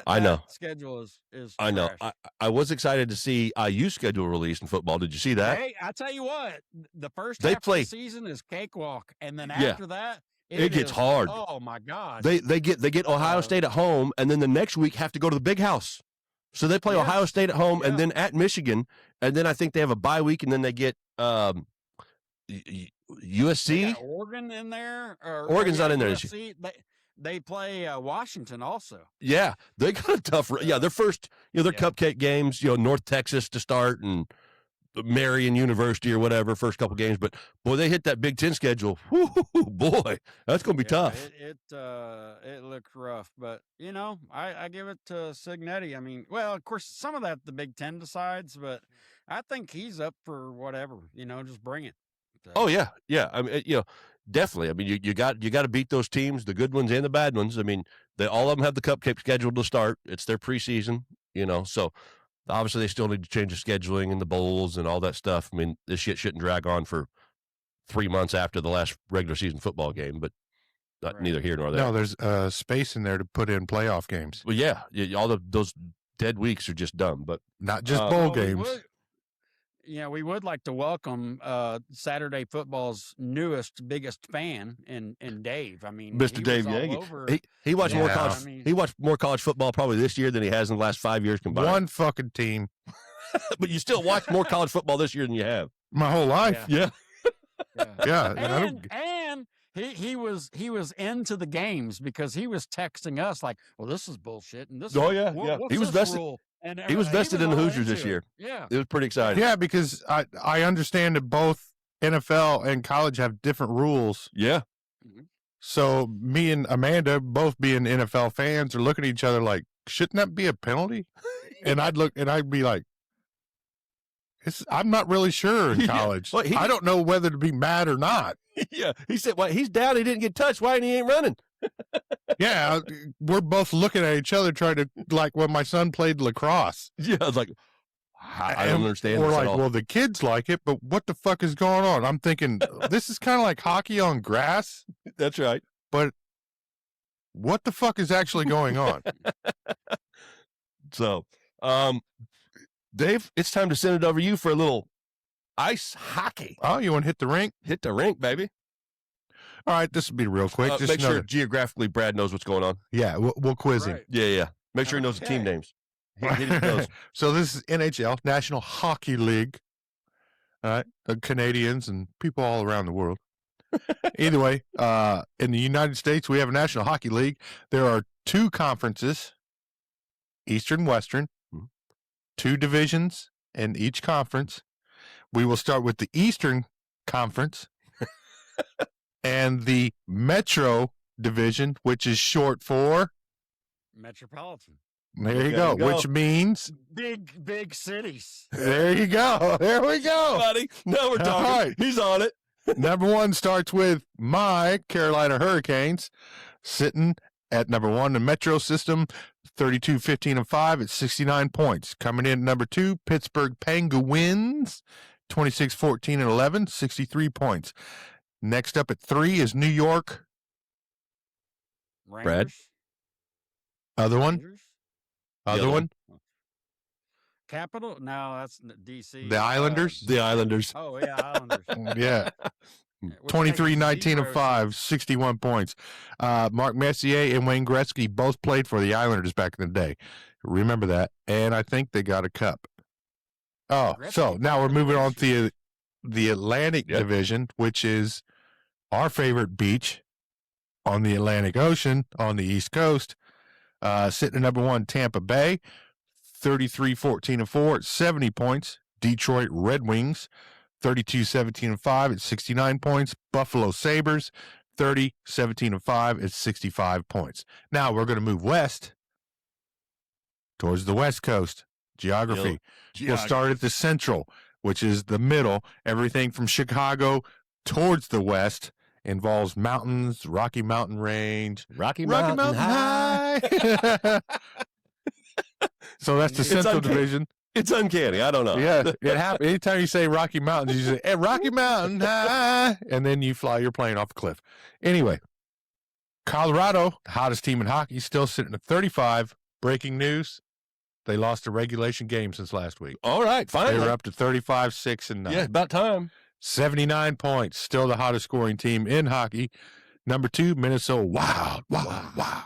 I know. That schedule is I know. trash. I was excited to see IU schedule released in football. Did you see that? Hey, I tell you what, the first They half play- of the season is cakewalk, and then Yeah. after that, It gets is- hard. Oh my God. They get Ohio State at home, and then the next week have to go to the Big House. So they play Yes. Ohio State at home, Yeah. and then at Michigan, and then I think they have a bye week, and then they get They USC. got Oregon in there. Oregon's not in there this USC. They play Washington also. Yeah, they got a tough. Yeah, their first, their Yeah. cupcake games. North Texas to start, and Marion University or whatever. First couple games, but boy, they hit that Big Ten schedule. Whoo, boy, that's gonna be tough. It looked rough, but I give it to Signetti. I mean, well, of course, some of that the Big Ten decides, but I think he's up for whatever. Just bring it. So, Oh yeah. I mean, definitely. I mean, you got to beat those teams, the good ones and the bad ones. I mean, all of them have the cupcake scheduled to start. It's their preseason, so obviously they still need to change the scheduling and the bowls and all that stuff. I mean, this shit shouldn't drag on for 3 months after the last regular season football game, but Right. neither here nor there. No, there's space in there to put in playoff games, Well, yeah, all those dead weeks are just dumb. But not just Well, bowl we games. we would like to welcome Saturday football's biggest fan in Dave. I mean, Mr. he Dave was all Yang, over. he watched more Yeah. college. I mean- He watched more college football probably this year than he has in the last 5 years combined. One fucking team, But you still watch more college football this year than you have. my whole life. Yeah. Yeah, and I don't- and he was into the games because he was texting us like, "Well, this is bullshit," and this. Oh, is, yeah, what- yeah. what's He was this vested- rule?" And he was vested in the all Hoosiers this into year. it. Yeah, It was pretty exciting. Yeah, because I understand that both NFL and college have different rules. Yeah. So me and Amanda, both being NFL fans, are looking at each other like, shouldn't that be a penalty? And I'd be like, I'm not really sure in Yeah. college. Well, I don't know whether to be mad or not. Yeah. He said, well, he's down. He didn't get touched. Why he ain't running? Yeah, we're both looking at each other trying to, like when my son played lacrosse. Yeah. I was like, I don't And understand We're this like, at all. well, the kids like it, but what the fuck is going on? I'm thinking this is kind of like hockey on grass. That's right. What the fuck is actually going on? So, Dave, it's time to send it over to you for a little ice hockey. Oh, you want to hit the rink? Hit the rink, baby. All right, this will be real quick. Just Make sure another- geographically Brad knows what's going on. Yeah, we'll quiz him. right. Yeah. Make sure he knows the team Okay. names. He knows. So this is NHL, National Hockey League. All right, the Canadians and people all around the world. Either way, in the United States, we have a National Hockey League. There are 2 conferences, Eastern, Western, Mhm. 2 divisions in each conference. We will start with the Eastern Conference and the Metro Division, which is short for, Metropolitan, there you There go, you go. which means, big cities. there you go. There we go. Buddy, now we're talking. All right. He's on it. Number 1 starts with my Carolina Hurricanes, sitting at number 1 in the Metro system, 32-15-5 at 69 points. Coming in at number 2, Pittsburgh Penguins, 26-14-11, 63 points. Next up at 3 is New York. Rangers, Other one, Rangers? other other one, Capital? No, that's DC. the Islanders. The Islanders. Oh yeah, Islanders. Yeah, Which 23-19-5, 61 points. Mark Messier and Wayne Gretzky both played for the Islanders back in the day. Remember that. And I think they got a cup. Oh, so Gretzky now we're played moving for on to the Atlantic Yep. Division, which is our favorite beach on the Atlantic Ocean on the East Coast. Sitting at number 1, Tampa Bay, 33-14-4 at 70 points. Detroit Red Wings, 32-17-5 at 69 points. Buffalo Sabres, 30-17-5 at 65 points. Now we're going to move west towards the West Coast. Geography. We'll start at the Central, which is the middle. Everything from Chicago towards the west involves mountains, Rocky Mountain Range, Rocky Rocky Mountain High. So that's the It's Central uncanny. Division. It's uncanny. I don't know. Yeah, it happens. Anytime you say Rocky Mountains, you say, hey, Rocky Mountain High, and then you fly your plane off a cliff. Anyway, Colorado, the hottest team in hockey, still sitting at 35. Breaking news: they lost a regulation game since last week. All right, finally. They were up to 35, 6, and 9. Yeah, about time. 79 points. Still the hottest scoring team in hockey. Number 2, Minnesota Wild. Wow.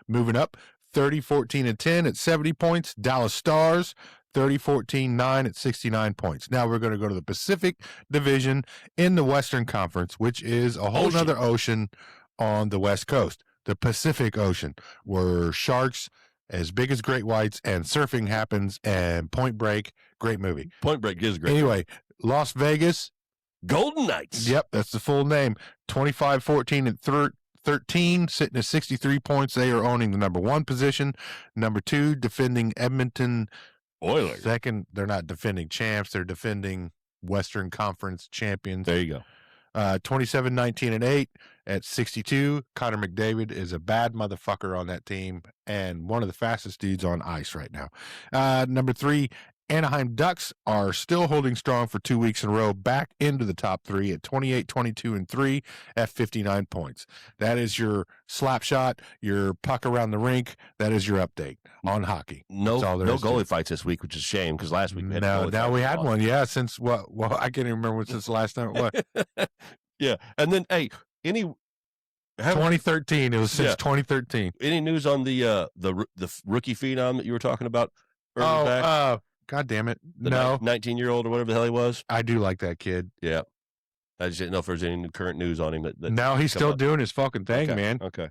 Moving up, 30, 14, and 10 at 70 points. Dallas Stars, 30, 14, 9 at 69 points. Now we're going to go to the Pacific Division in the Western Conference, which is a whole other ocean on the West Coast. The Pacific Ocean, where sharks as big as great whites and surfing happens, and Point Break, great movie. Point Break is great. Anyway, Las Vegas Golden Knights. Yep, that's the full name. 25, 14, and 13, sitting at 63 points. They are owning the number 1 position. Number 2, defending Edmonton Oilers. Second, they're not defending champs. They're defending Western Conference champions. There you go. 27, 19, and 8 at 62. Connor McDavid is a bad motherfucker on that team and one of the fastest dudes on ice right now. Number 3, Anaheim Ducks are still holding strong for 2 weeks in a row, back into the top 3 at 28, 22, and 3 at 59 points. That is your slap shot, your puck around the rink. That is your update on hockey. No goalie fights this week, which is a shame because last week we had now we had one. Yeah, since what? Well, I can't even remember since the last time it was. Yeah, and then 2013. It was since 2013. Any news on the rookie phenom that you were talking about earlier back? God damn it. The no. 19-year-old or whatever the hell he was? I do like that kid. Yeah. I just didn't know if there's any current news on him. No, he's still doing his fucking thing, okay. man. Okay.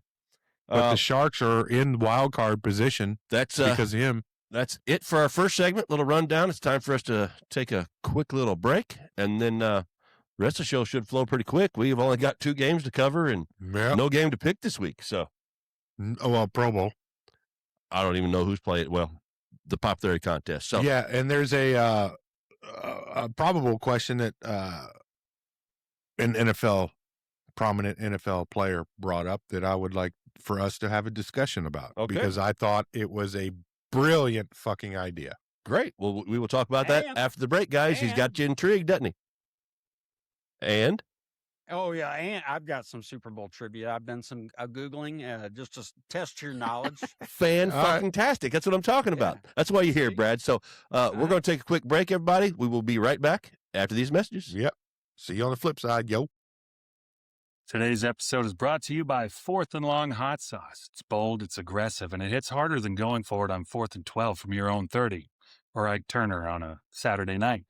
But the Sharks are in wild card position because of him. That's it for our first segment, little rundown. It's time for us to take a quick little break, and then the rest of the show should flow pretty quick. We've only got 2 games to cover and no game to pick this week. So, Pro Bowl. I don't even know who's playing. Well, the Pop Theory contest. So yeah, and there's a probable question that an prominent NFL player brought up that I would like for us to have a discussion about because I thought it was a brilliant fucking idea. Great. Well, we will talk about that after the break, guys. He's got you intrigued, doesn't he? And? Oh, yeah, and I've got some Super Bowl trivia. I've done some Googling just to test your knowledge. Fan-fucking-tastic. That's what I'm talking about. That's why you're here, Brad. So we're going to take a quick break, everybody. We will be right back after these messages. Yep. See you on the flip side, yo. Today's episode is brought to you by 4th and Long Hot Sauce. It's bold, it's aggressive, and it hits harder than going for it on 4th and 12 from your own 30, or Ike Turner on a Saturday night.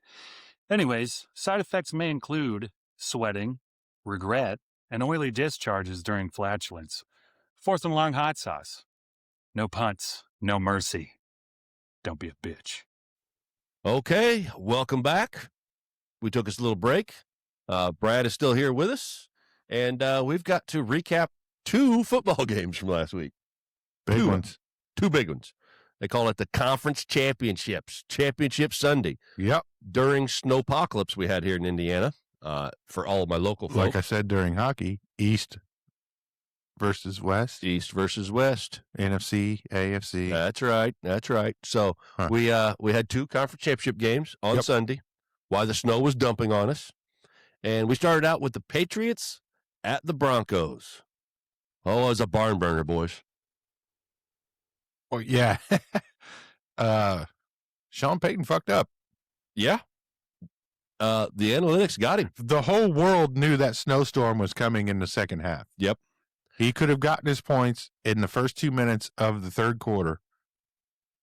Anyways, side effects may include sweating, regret, and oily discharges during flatulence. 4th and Long Hot Sauce. No punts, no mercy. Don't be a bitch. Okay, welcome back. We took us a little break. Brad is still here with us, and we've got to recap 2 football games from last week. Big ones. 2 big ones. They call it the Conference Championships, Championship Sunday. Yep. During snowpocalypse we had here in Indiana. For all of my local folks. Like I said during hockey, East versus West. East versus West. NFC, AFC. That's right. So we had 2 conference championship games on Sunday while the snow was dumping on us. And we started out with the Patriots at the Broncos. Oh, it was a barn burner, boys. Oh, yeah. Sean Payton fucked up. Yeah. The analytics got him. The whole world knew that snowstorm was coming in the second half. Yep. He could have gotten his points in the first 2 minutes of the third quarter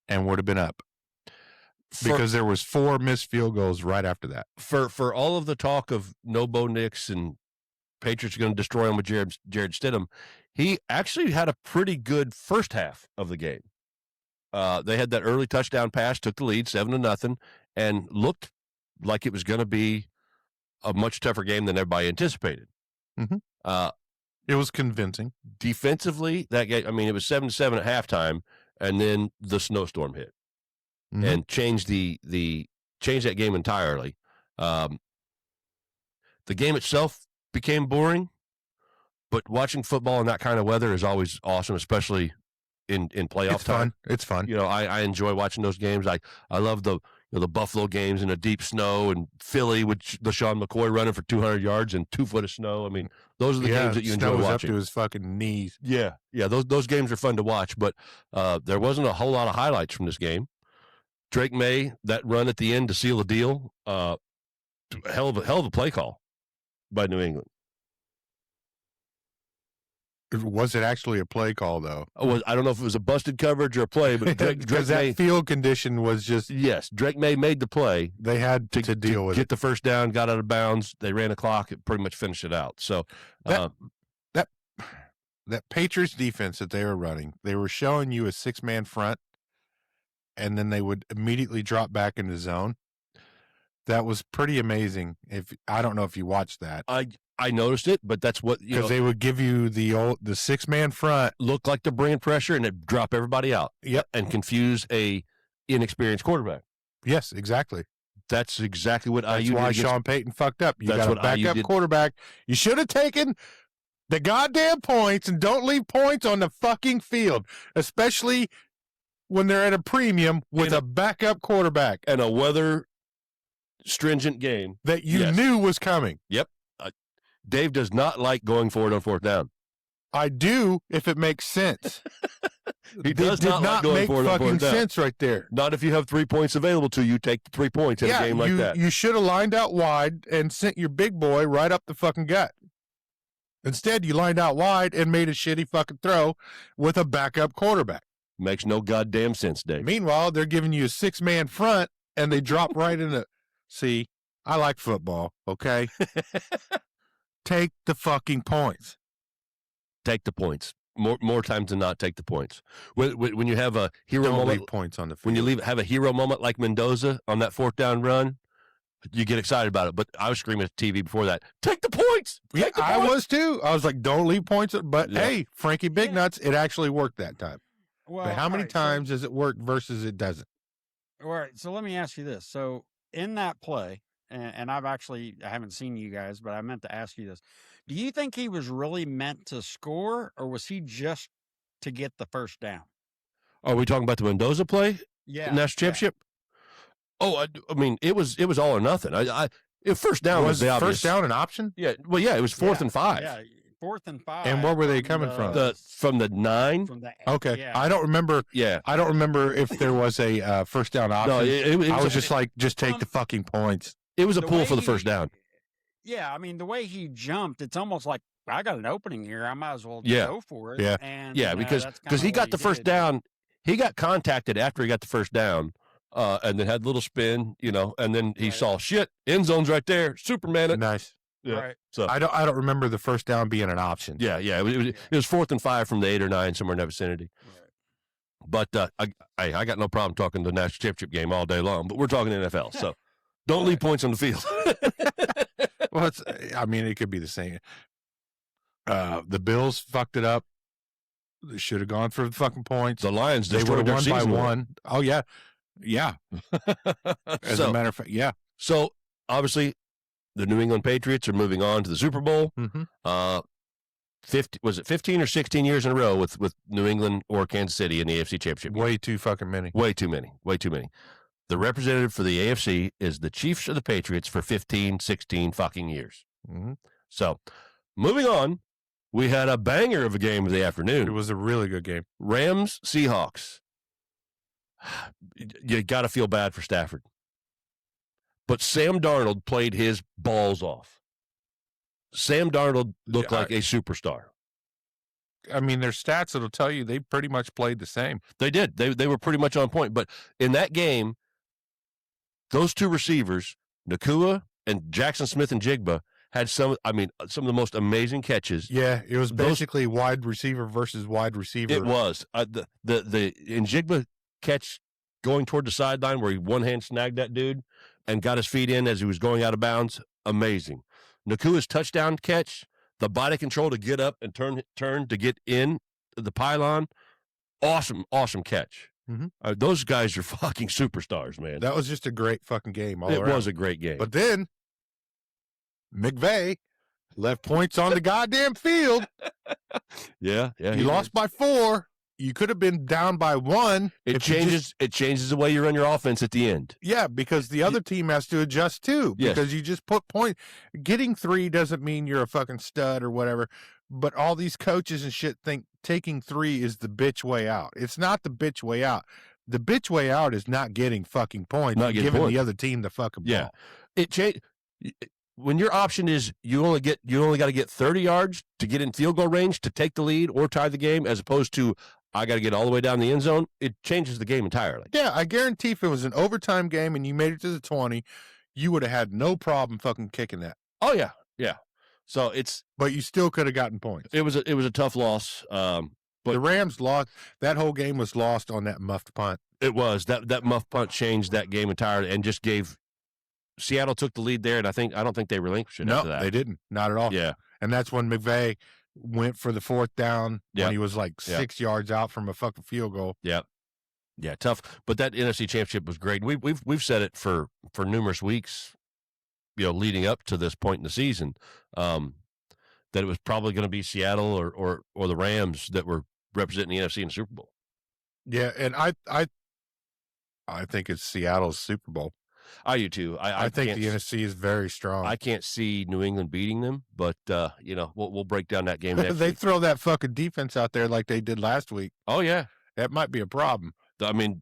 and would have been up. Because there was 4 missed field goals right after that. For all of the talk of no Bo Nix and Patriots are going to destroy him with Jared Stidham, he actually had a pretty good first half of the game. They had that early touchdown pass, took the lead 7-0, and looked like it was going to be a much tougher game than everybody anticipated. Mm-hmm. It was convincing. Defensively, that game, I mean, it was 7-7 at halftime, and then the snowstorm hit and changed changed that game entirely. The game itself became boring, but watching football in that kind of weather is always awesome, especially in playoff time. It's fun. You know, I enjoy watching those games. I love the the Buffalo games in the deep snow, and Philly with LaShawn McCoy running for 200 yards and 2 foot of snow. I mean, those are the games that you snow enjoy was watching. up to his fucking knees. Yeah, those games are fun to watch, but there wasn't a whole lot of highlights from this game. Drake May, that run at the end to seal the deal, hell of a play call by New England. Was it actually a play call, though? I don't know if it was a busted coverage or a play, but Drake that May, field condition was just... Yes, Drake May made the play. They had to deal with get the first down, got out of bounds. They ran a clock. It pretty much finished it out. So that Patriots defense that they were running, they were showing you a 6-man front, and then they would immediately drop back into zone. That was pretty amazing. I don't know if you watched that. I noticed it, but that's what because they would give you the 6-man front, look like they're bringing pressure, and it drop everybody out. Yep, and confuse a inexperienced quarterback. Yes, exactly. That's exactly what That's IU why did Sean Payton fucked up. You That's got a what IU backup did. quarterback. You should have taken the goddamn points and don't leave points on the fucking field, especially when they're at a premium with a backup quarterback and a weather stringent game that you knew was coming. Yep. Dave does not like going forward on 4th down. I do if it makes sense. He does did not like not going make forward on 4th fucking down. sense right there. Not if you have 3 points available to you. Take the 3 points in a game like that. You should have lined out wide and sent your big boy right up the fucking gut. Instead, you lined out wide and made a shitty fucking throw with a backup quarterback. Makes no goddamn sense, Dave. Meanwhile, they're giving you a 6-man front and they drop right in the... See, I like football, okay? Take the fucking points. Take the points. More times than not, take the points. When you have a hero Don't moment, leave points on the field. when you have a hero moment like Mendoza on that 4th down run, you get excited about it. But I was screaming at the TV before that. Take the points. Take the I points. was too. I was like, don't leave points. But Yeah. hey, Frankie Big Nuts, it actually worked that time. Well, But how many all right, times does it work versus it doesn't? All right, so let me ask you this. So in that play, and I haven't seen you guys, but I meant to ask you this. Do you think he was really meant to score, or was he just to get the first down? Are we talking about the Mendoza play? Yeah. National championship? Oh, I mean, it was all or nothing. First down was the obvious. First down an option? Yeah. Well, yeah, it was 4th and 5. Yeah, 4th and 5. And where were they coming from? From the 9. From the Okay. yeah. I don't remember. Yeah. I don't remember if there was a first down option. No, it I was just like, just take the fucking points. It was a The pull way for the first down. Yeah, I mean, the way he jumped, it's almost like I got an opening here. I might as well Yeah. go for it. Yeah. And, Yeah, because that's kinda he what got the first did. down. He got contacted after he got the first down, and then had a little spin, and then he Right. saw shit. End zone's right there. Superman it. Nice. Yeah. Right. So I don't remember the first down being an option. yeah. It was 4th and 5 from the 8 or 9, somewhere in that vicinity. Right. But I got no problem talking the national championship game all day long. But we're talking NFL, so don't leave points on the field. Well, it could be the same. The Bills fucked it up. They should have gone for the fucking points. The Lions They destroyed would their have won by season. one. Oh yeah, yeah. As a matter of fact, yeah. So obviously, the New England Patriots are moving on to the Super Bowl. Mm-hmm. 15 or 16 years in a row with New England or Kansas City in the AFC Championship. Way too fucking many. Way too many. The representative for the AFC is the Chiefs or the Patriots for 15, 16 fucking years. Mm-hmm. So, moving on, we had a banger of a game of the afternoon. It was a really good game. Rams, Seahawks. You got to feel bad for Stafford. But Sam Darnold played his balls off. Sam Darnold looked like a superstar. I mean, there's stats that'll tell you they pretty much played the same. They did. They were pretty much on point. But in that game, those two receivers, Nakua and Jackson Smith and Jigba, had some of the most amazing catches. Yeah, it was basically wide receiver versus wide receiver. It was. The Njigba catch going toward the sideline where he one hand snagged that dude and got his feet in as he was going out of bounds. Amazing. Nakua's touchdown catch, the body control to get up and turn to get in the pylon. Awesome catch. Mm-hmm. Those guys are fucking superstars, man. That was just a great fucking game all It around. was a great game. But then McVay left points on the goddamn field. yeah. You lost by 4. you could have been down by one. It changes the way you run your offense at the end. Yeah, because the other team has to adjust too. Yes. Because you just put point. Getting 3 doesn't mean you're a fucking stud or whatever. But all these coaches and shit think taking 3 is the bitch way out. It's not the bitch way out. The bitch way out is not getting fucking points. Not getting giving points. the other team the fucking ball. Yeah. It changed. When your option is you only got to get 30 yards to get in field goal range to take the lead or tie the game, as opposed to I got to get all the way down the end zone, it changes the game entirely. Yeah, I guarantee if it was an overtime game and you made it to the 20, you would have had no problem fucking kicking that. Oh yeah, yeah. So but you still could have gotten points. it was a tough loss. But the Rams lost. That whole game was lost on that muffed punt. It was that muff punt changed that game entirely and just gave Seattle took the lead there, and I don't think they relinquished it after that. No, they didn't. Not at all. Yeah, and that's when McVay went for the 4th down when he was like 6 yards out from a fucking field goal. Yeah, tough. But that NFC Championship was great. We've said it for numerous weeks, leading up to this point in the season, that it was probably going to be Seattle or the Rams that were representing the NFC in the Super Bowl. Yeah, and I think it's Seattle's Super Bowl. I do too. I think the NFC is very strong. I can't see New England beating them, but we'll break down that game next they week. throw that fucking defense out there like they did last week. Oh yeah, that might be a problem. I mean,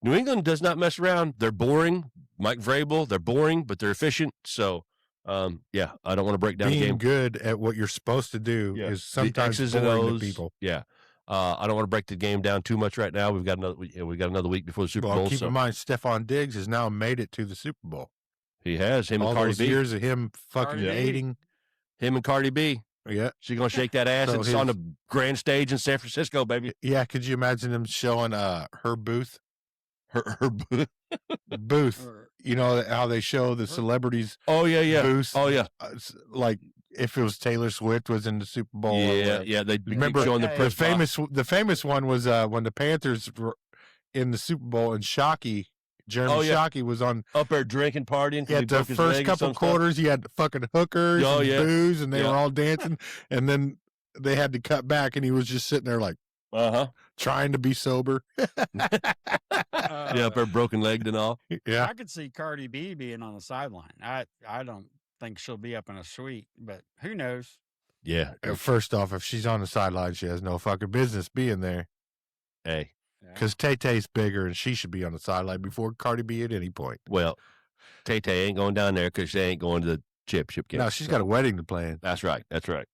New England does not mess around. They're boring. Mike Vrabel, they're boring, but they're efficient. So, I don't want to break down the Being game. good at what you're supposed to do is sometimes X's and boring O's, to people. Yeah. I don't want to break the game down too much right now. We've got another week before the Super Bowl. Keep in mind, Stephon Diggs has now made it to the Super Bowl. He has. Him all and Cardi those B. years of him fucking Cardi B. hating. Him and Cardi B. Yeah. She's going to shake that ass. So It's on the grand stage in San Francisco, baby. Yeah. Could you imagine him showing her booth? Her Booth. You know how they show the celebrities Oh, yeah. booths? Oh, yeah. Like if it was Taylor Swift was in the Super Bowl. or Yeah, whatever. yeah. They Remember showing the the press The famous one was when the Panthers were in the Super Bowl and Jeremy Oh, yeah. Shockey was on. up there drinking, partying. 'cause Yeah, he the broke his first leg or couple some stuff. quarters, you had fucking hookers Oh, and yeah. booze, and they Yeah. were all dancing. And then they had to cut back, and he was just sitting there like Uh-huh. trying to be sober. Yeah, up there broken legged and all. Yeah, I could see Cardi B being on the sideline. I don't think she'll be up in a suite, but who knows? Yeah. First off, if she's on the sideline, she has no fucking business being there. Hey, Yeah. Because Tay-Tay's bigger, and she should be on the sideline before Cardi B at any point. well, Tay-Tay ain't going down there because she ain't going to the championship game. No, she's got a wedding to plan. That's right. That's right.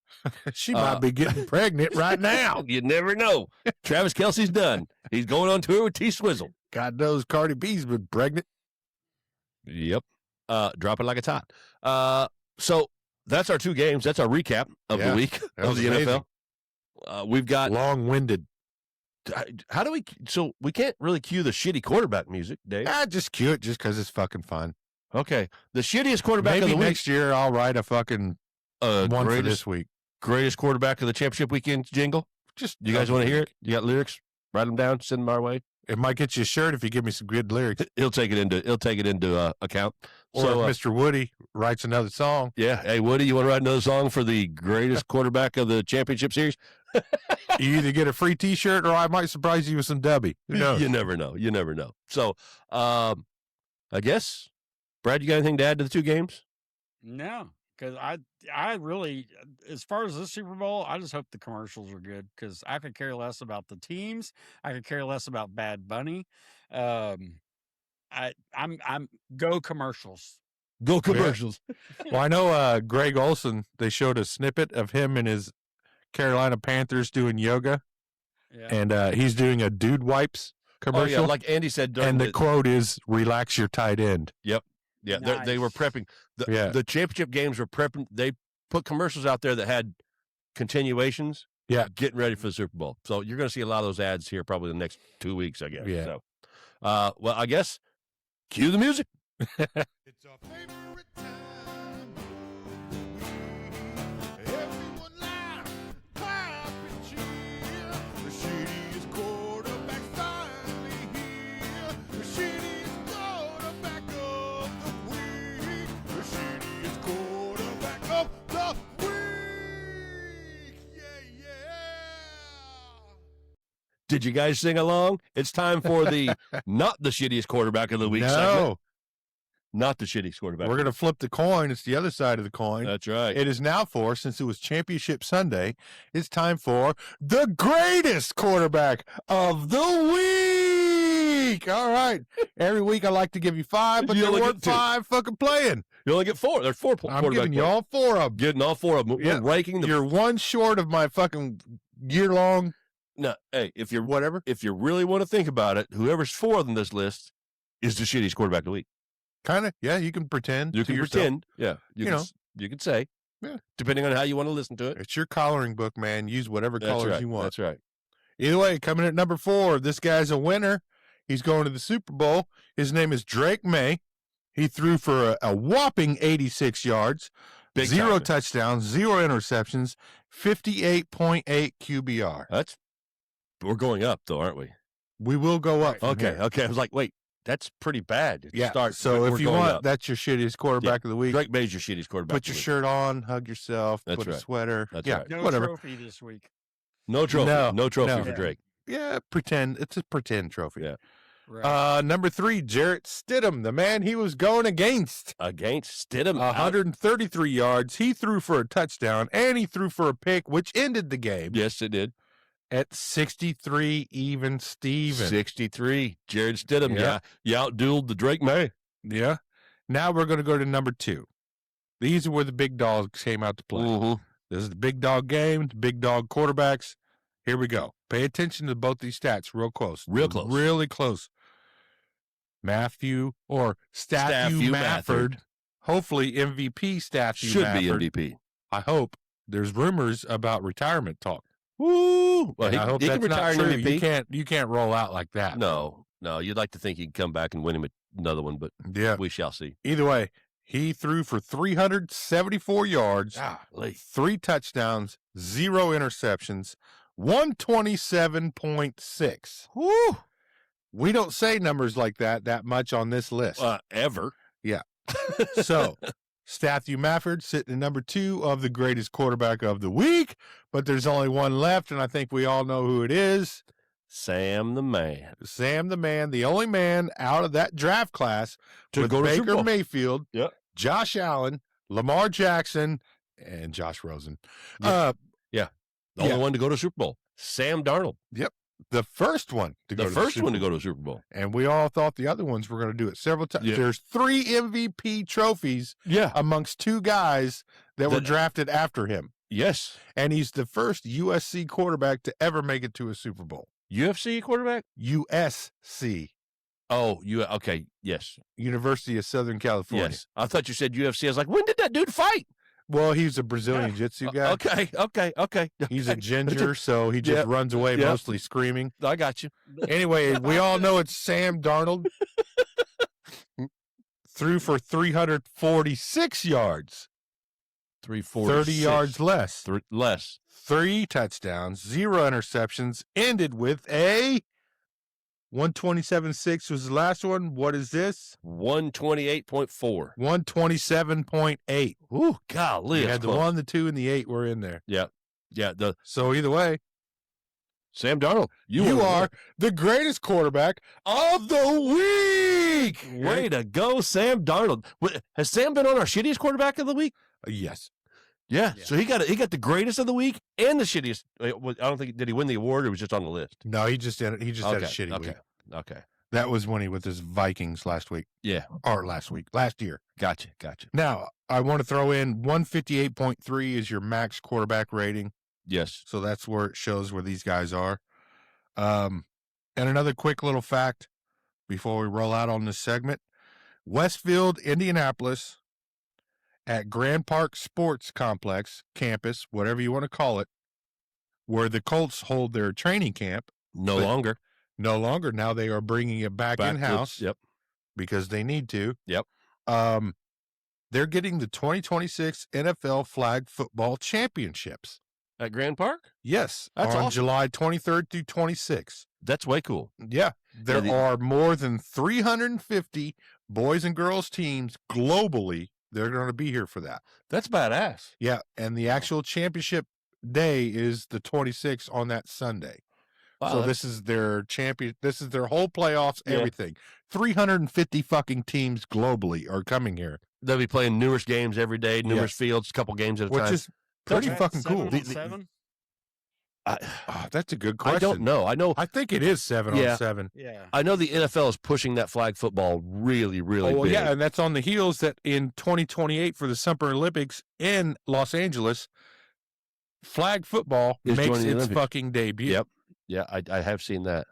She might be getting pregnant right now. You never know. Travis Kelce's done. He's going on tour with T-Swizzle. God knows Cardi B's been pregnant. Yep. Drop it like it's hot. So that's our 2 games. That's our recap of the week that of was the amazing. NFL. We've got Long-winded. how do we? So we can't really cue the shitty quarterback music, Dave. Just cue it just because it's fucking fun. Okay, the shittiest quarterback Maybe of the week. next year I'll write a fucking one for this week. Greatest quarterback of the championship weekend jingle. Just You guys want to hear it? You got lyrics? Write them down. Send them our way. It might get you a shirt if you give me some good lyrics. He'll take it into account. Or So if Mr. Woody writes another song. yeah, hey Woody, you want to write another song for the greatest quarterback of the championship series? You either get a free T-shirt or I might surprise you with some Dubby. Who knows? You never know. You never know. So, I guess, Brad, you got anything to add to the 2 games? No, because I really, as far as this Super Bowl, I just hope the commercials are good because I could care less about the teams. I could care less about Bad Bunny. I'm go commercials. Go commercials. Well, I know Greg Olson, they showed a snippet of him and his Carolina Panthers doing yoga, Yeah. and he's doing a Dude Wipes Oh commercial. yeah, like Andy said during and the quote is, "Relax your tight end." yeah, they were Nice. prepping. The championship games were prepping. They put commercials out there that had continuations. Yeah. Getting ready for the Super Bowl. So you're going to see a lot of those ads here probably the next 2 weeks, I guess. Yeah. So, well, I guess cue the music. It's our favorite time. Did you guys sing along? It's time for the not the shittiest quarterback of the week segment. No, Not the shittiest quarterback. we're going to flip the coin. It's the other side of the coin. That's right. It is now since it was Championship Sunday, it's time for the greatest quarterback of the week. All right. Every week I like to give you 5, but You there only weren't get 2. 5 fucking playing. You only get 4. There's 4 I'm quarterback giving you players. all 4 of them. Getting all 4 of them. Yeah. We're ranking the. You're one short of my fucking year-long No, hey, if you whatever. really want to think about it, whoever's 4th on this list is the shittiest quarterback of the week. Kind of. Yeah, you can pretend. You to can yourself. pretend. Yeah. You can, know. You can say. Yeah. Depending on how you want to listen to it. It's your coloring book, man. Use whatever That's colors right. you want. That's right. Either way, coming at number 4, this guy's a winner. He's going to the Super Bowl. His name is Drake May. He threw for a whopping 86 yards, Big 0 time. touchdowns, 0 interceptions, 58.8 QBR. We're going up, though, aren't we? We will go up. from Okay. here. Okay. I was like, wait, that's pretty bad. Yeah. Start, So we're if you going want, up. that's your shittiest quarterback of the week. Drake May's your shittiest quarterback. Put your shirt on, hug yourself, That's put a right. sweater. That's yeah, right. No whatever. trophy this week. No trophy. No trophy no. for Drake. Yeah, pretend. It's a pretend trophy. Yeah. Right. Number 3, Jarrett Stidham, the man he was going against. Against Stidham. 133 yards. He threw for a touchdown, and he threw for a pick, which ended the game Yes, it did. at 63 even Steven. 63. Jared Stidham. Yeah. You outdueled the Drake May. Yeah. Now we're going to go to number 2. These are where the big dogs came out to play. Mm-hmm. This is the big dog game, the big dog quarterbacks. Here we go. Pay attention to both these stats real close. Real close. Really close. Stathu Stathu Mafford. Hopefully MVP Stathu Should Mafford. be MVP. I hope. There's rumors about retirement talk. Woo! Well, And I hope he can that's not retire an true. MVP. You can't roll out like that. No. You'd like to think he'd come back and win him another one, but Yeah. we shall see. Either way, he threw for 374 yards, Golly. 3 touchdowns, 0 interceptions, 127.6. Woo! We don't say numbers like that much on this list. Ever. So, Stathu Mafford sitting at number 2 of the greatest quarterback of the week, but there's only one left, and I think we all know who it is. Sam the man. Sam the man, the only man out of that draft class To with go to Super Baker Bowl. Mayfield, Yep. Josh Allen, Lamar Jackson, and Josh Rosen. Yeah. The Yeah. only one to go to Super Bowl. Sam Darnold. The first one to go The to first Super one to Bowl. go to Super Bowl. And we all thought the other ones were going to do it several times. Yeah. There's 3 MVP trophies Yeah. amongst 2 guys that were That- drafted after him. Yes. And he's the first USC quarterback to ever make it to a Super Bowl. UFC quarterback? USC, Oh, okay. Yes. University of Southern California. Yes. I thought you said UFC. I was like, when did that dude fight? Well, he's a Brazilian Jiu-Jitsu guy. Okay. He's a ginger, so he just Yep. runs away Yep. mostly screaming. I got you. Anyway, we all know it's Sam Darnold. Threw for 346 yards, 346. 30 yards less. Less. 3 touchdowns, 0 interceptions, ended with a 127.6 was the last one. What is this? 128.4. 127.8. Ooh, golly. You that's had the close. 1, the 2, and the 8 were in there. Yeah. The So either way, Sam Darnold. you are the greatest quarterback of the week. Way to go, Sam Darnold. Has Sam been on our shittiest quarterback of the week? Yes. Yeah. Yeah. So he got the greatest of the week and the shittiest. I don't think did he win the award or was just on the list? No, he just had a shitty okay. week. Okay. That was when he with his Vikings last year. Gotcha. Now, I want to throw in 158.3 is your max quarterback rating. Yes. So that's where it shows where these guys are. And another quick little fact before we roll out on this segment. Westfield, Indianapolis, at Grand Park Sports Complex, campus, whatever you want to call it, where the Colts hold their training camp. No But- longer. No longer. Now they are bringing it back Back in-house. Yep. Because they need to. Yep. They're getting the 2026 NFL Flag Football Championships. At Grand Park? Yes, That's on awesome. July 23rd through 26th. That's way cool. Yeah, there the- are more than 350 boys and girls teams globally. They're going to be here for that. That's badass. Yeah, and the actual championship day is the 26th on that Sunday. Wow, So that's- this is their champion. This is their whole playoffs. Yeah. Everything. 350 fucking teams globally are coming here, they'll be playing numerous games every day, numerous fields, a couple games at a which time. is pretty Right, fucking 7 cool. on 7? Oh, that's a good question. I don't know. I think it is 7 Yeah. on 7. Yeah. I know the NFL is pushing that flag football really, really Oh, well, big. yeah, and that's on the heels that in 2028 for the Summer Olympics in Los Angeles, flag football Is makes joining the its Olympics. fucking debut. Yep. Yeah, I have seen that.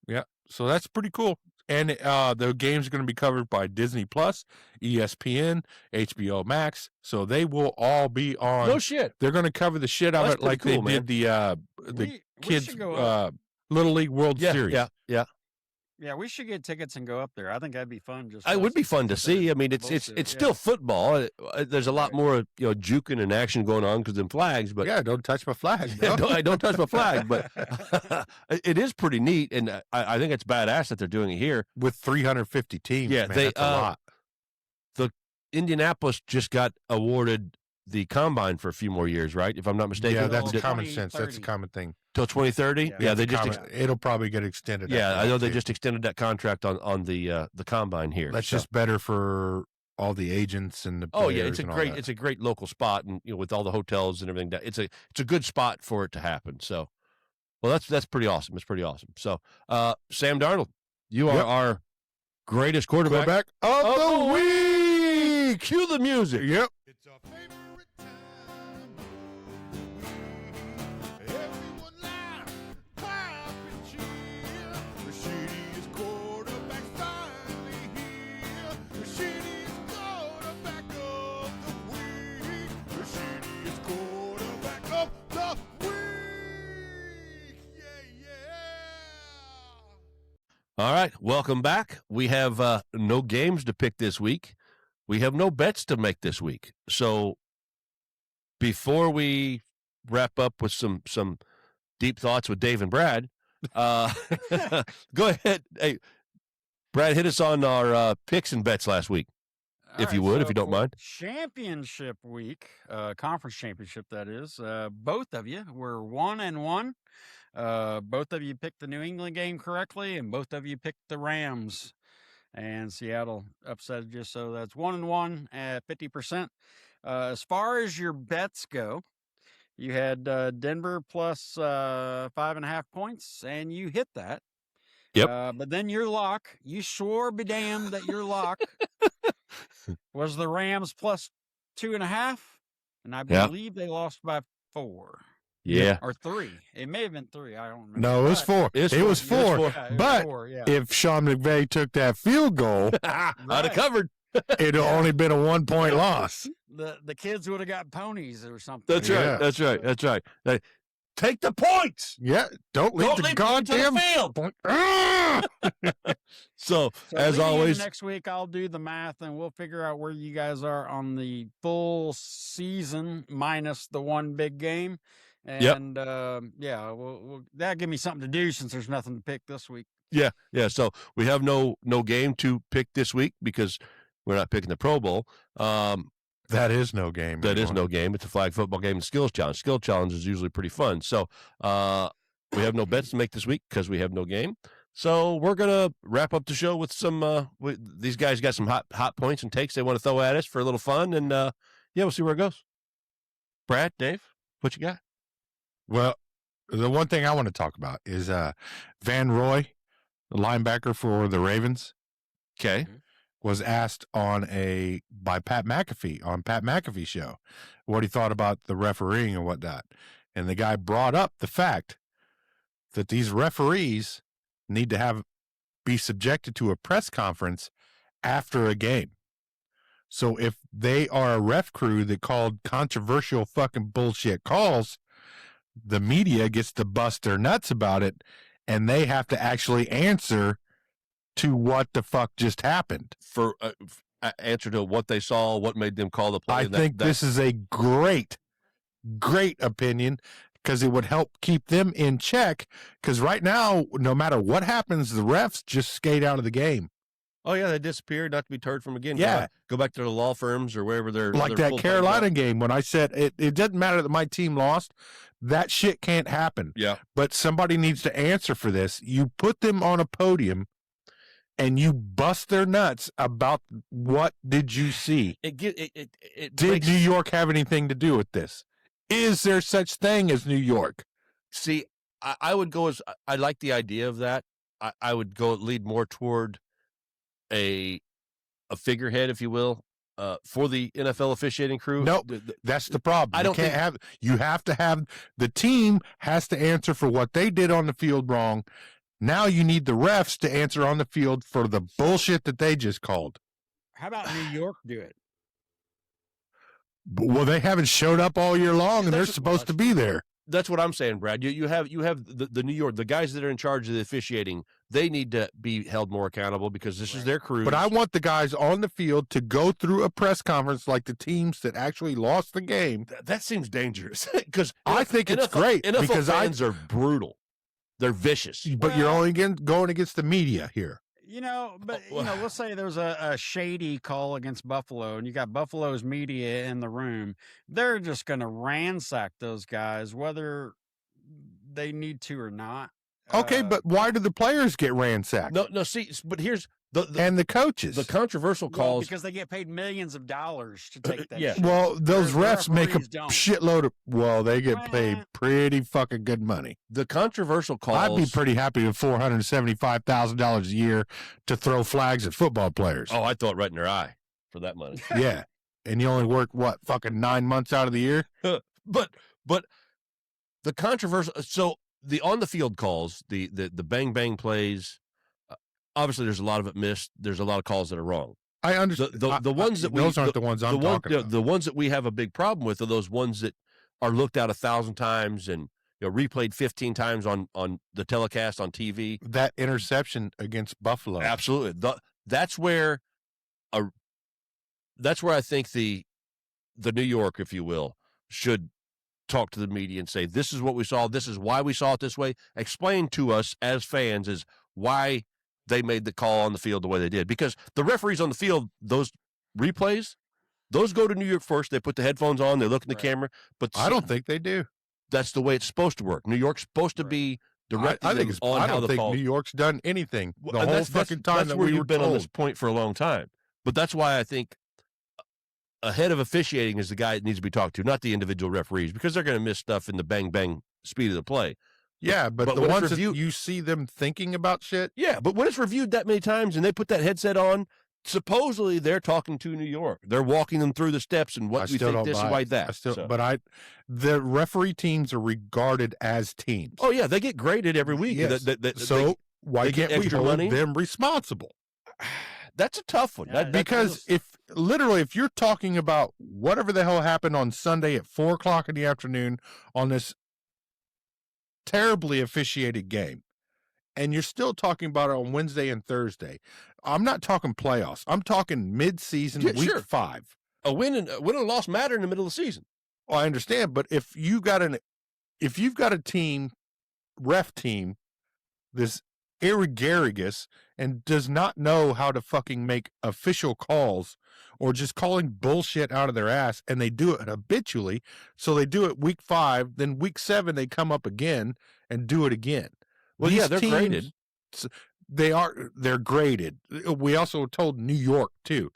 Yeah, so that's pretty cool. And the games are going to be covered by Disney Plus, ESPN, HBO Max. So they will all be on. No shit. They're going to cover the shit out of That's it like pretty cool, they man. did the We kids should go up. Little League World Yeah, Series. yeah. Yeah, we should get tickets and go up there. I think that'd be fun. Just It would us be fun to sit there see. I mean, and it's bullshit, still football. There's a lot Right. more juking and action going on because them flags. But Yeah, don't touch my flag. Yeah, bro. I don't touch my flag. But it is pretty neat, and I think it's badass that they're doing it here. With 350 teams. Yeah, man, they, that's a lot. Indianapolis just got awarded the combine for a few more years, right? If I'm not mistaken. Yeah, Until that's Did- common sense. That's a 2030. common thing. till 2030. Yeah, they just it'll probably get extended. yeah. after I know that, they too. just extended that contract on the combine here. That's so. just better for all the agents and the Oh yeah, players and all that. it's a great local spot, and with all the hotels and everything. It's a good spot for it to happen. So, well, that's pretty awesome. It's pretty awesome. So, Sam Darnold, you are Yep. our greatest quarterback Quarterback of the week. Cue the music. Yep. It's our favorite time. Everyone laugh, clap, and cheer. The shittiest quarterback finally here. The shittiest quarterback of the week. The shittiest quarterback of the week. Yeah. All right, welcome back. We have no games to pick this week. We have no bets to make this week. So before we wrap up with some deep thoughts with Dave and Brad, go ahead. Hey, Brad, hit us on our picks and bets last week, if you would, if you don't for mind. Championship week, conference championship, that is. Both of you were 1-1. Both of you picked the New England game correctly, and both of you picked the Rams. And Seattle upset you, so that's 1-1 at 50%. As far as your bets go, you had Denver plus 5.5 points, and you hit that. Yep. But then your lock, you swore be damned that your lock was the Rams plus 2.5, and I Yeah. believe they lost by 4 Yeah. or 3. It may have been 3. I don't remember. No, it was But- 4. It's It was four. 4. Yeah, it was But 4, yeah. if Sean McVay took that field goal, I'd have Right. covered. it'd have only been a 1-point loss. the kids would have got ponies or something. That's Yeah. right. That's right. That's right. Hey, take the points. Yeah, don't leave Don't the leave them to the goddamn field. point. Ah! So, So as leading into always, next week I'll do the math and we'll figure out where you guys are on the full season minus the one big game. And yeah, we'll that'll give me something to do since there's nothing to pick this week. yeah. So we have no game to pick this week because we're not picking the Pro Bowl. That is no game. That is anymore. no game. It's a flag football game and skills challenge. Skill challenge is usually pretty fun. So we have no bets to make this week because we have no game. So we're gonna wrap up the show with some. These guys got some hot points and takes they want to throw at us for a little fun, and yeah, we'll see where it goes. Brad, Dave, what you got? Well, the one thing I want to talk about is Van Roy, the linebacker for the Ravens, Okay. was asked by Pat McAfee on Pat McAfee show what he thought about the refereeing and whatnot. And the guy brought up the fact that these referees need to be subjected to a press conference after a game. So if they are a ref crew that called controversial fucking bullshit calls, the media gets to bust their nuts about it, and they have to actually answer to what the fuck just happened. For answer to what they saw, what made them call the play. I and think this is a great opinion because it would help keep them in check. Because right now, no matter what happens, the refs just skate out of the game. Oh yeah, they disappeared, not to be heard from again. Yeah. Go back to the law firms or wherever they're Like their that full-time Carolina job. game when I said it doesn't matter that my team lost. That shit can't happen. Yeah, But somebody needs to answer for this. You put them on a podium and you bust their nuts about what did you see. it Did makes- New York have anything to do with this? Is there such thing as New York? See, I would go as I like the idea of that. I would go lead more toward a figurehead, if you will, for the NFL officiating crew. Nope. That's the problem. I don't you can't think- have. You have to have the team has to answer for what they did on the field wrong. Now you need the refs to answer on the field for the bullshit that they just called. How about New York do it? Well, they haven't showed up all year long, and they're That's- supposed to be there. That's what I'm saying, Brad. You have the New York, the guys that are in charge of the officiating. They need to be held more accountable because this is their crew. But I want the guys on the field to go through a press conference like the teams that actually lost the game. That seems dangerous because I think it's great NFL because fans are brutal. They're vicious. But you're Well- only going against the media here. But let's say there's a shady call against Buffalo, and you got Buffalo's media in the room. They're just going to ransack those guys, whether they need to or not. Okay, but why do the players get ransacked? No. See, but here's the And the coaches. the controversial calls. because they get paid millions of dollars to take that. Yeah. shit. Well, those The refs make a referees don't. shitload of. Well, they get paid Well, pretty fucking good money. The controversial calls. I'd be pretty happy with $475,000 a year to throw flags at football players. Oh, I thought right in their eye for that money. Yeah, and you only work what fucking 9 months out of the year. But the controversial. So the on the field calls, the bang bang plays. Obviously, there's a lot of it missed. There's a lot of calls that are wrong. I understand The ones that those aren't the ones I'm talking about. The ones that we have a big problem with are those ones that are looked at 1,000 times and replayed 15 times on the telecast on TV. That interception against Buffalo. Absolutely. That's where I think the New York, if you will, should talk to the media and say, this is what we saw. This is why we saw it this way. Explain to us as fans is why they made the call on the field the way they did. Because the referees on the field, those replays, those go to New York first. They put the headphones on. They look in the camera. But I don't think they do. that's the way it's supposed to work. New York's supposed to be directing I think them it's, on I how don't the think call. New York's done anything the And whole fucking time that's that where we you've were been told. on this point for a long time. But that's why I think a head of officiating is the guy that needs to be talked to, not the individual referees, because they're going to miss stuff in the bang bang speed of the play. Yeah, but but the when it's ones that reviewed- you see them thinking about shit. Yeah, but when it's reviewed that many times and they put that headset on, supposedly they're talking to New York. They're walking them through the steps and I what we still think don't this buy and it. why that. So- The referee teams are regarded as teams. Oh yeah, they get graded every week. Yes. That- So why they get can't we extra hold money? them responsible? that's a tough one. Yeah, Because if you're talking about whatever the hell happened on Sunday at 4:00 in the afternoon on this terribly officiated game, and you're still talking about it on Wednesday and Thursday, I'm not talking playoffs. I'm talking mid-season, Yeah, week sure. 5. a win and a loss matter in the middle of the season. Well, I understand, but if you've got a team, ref team, this irregardless and does not know how to fucking make official calls or just calling bullshit out of their ass, and they do it habitually, so they do it week 5, then week 7 they come up again and do it again. Well, These yeah, they're teams, graded. They're graded. We also told New York too.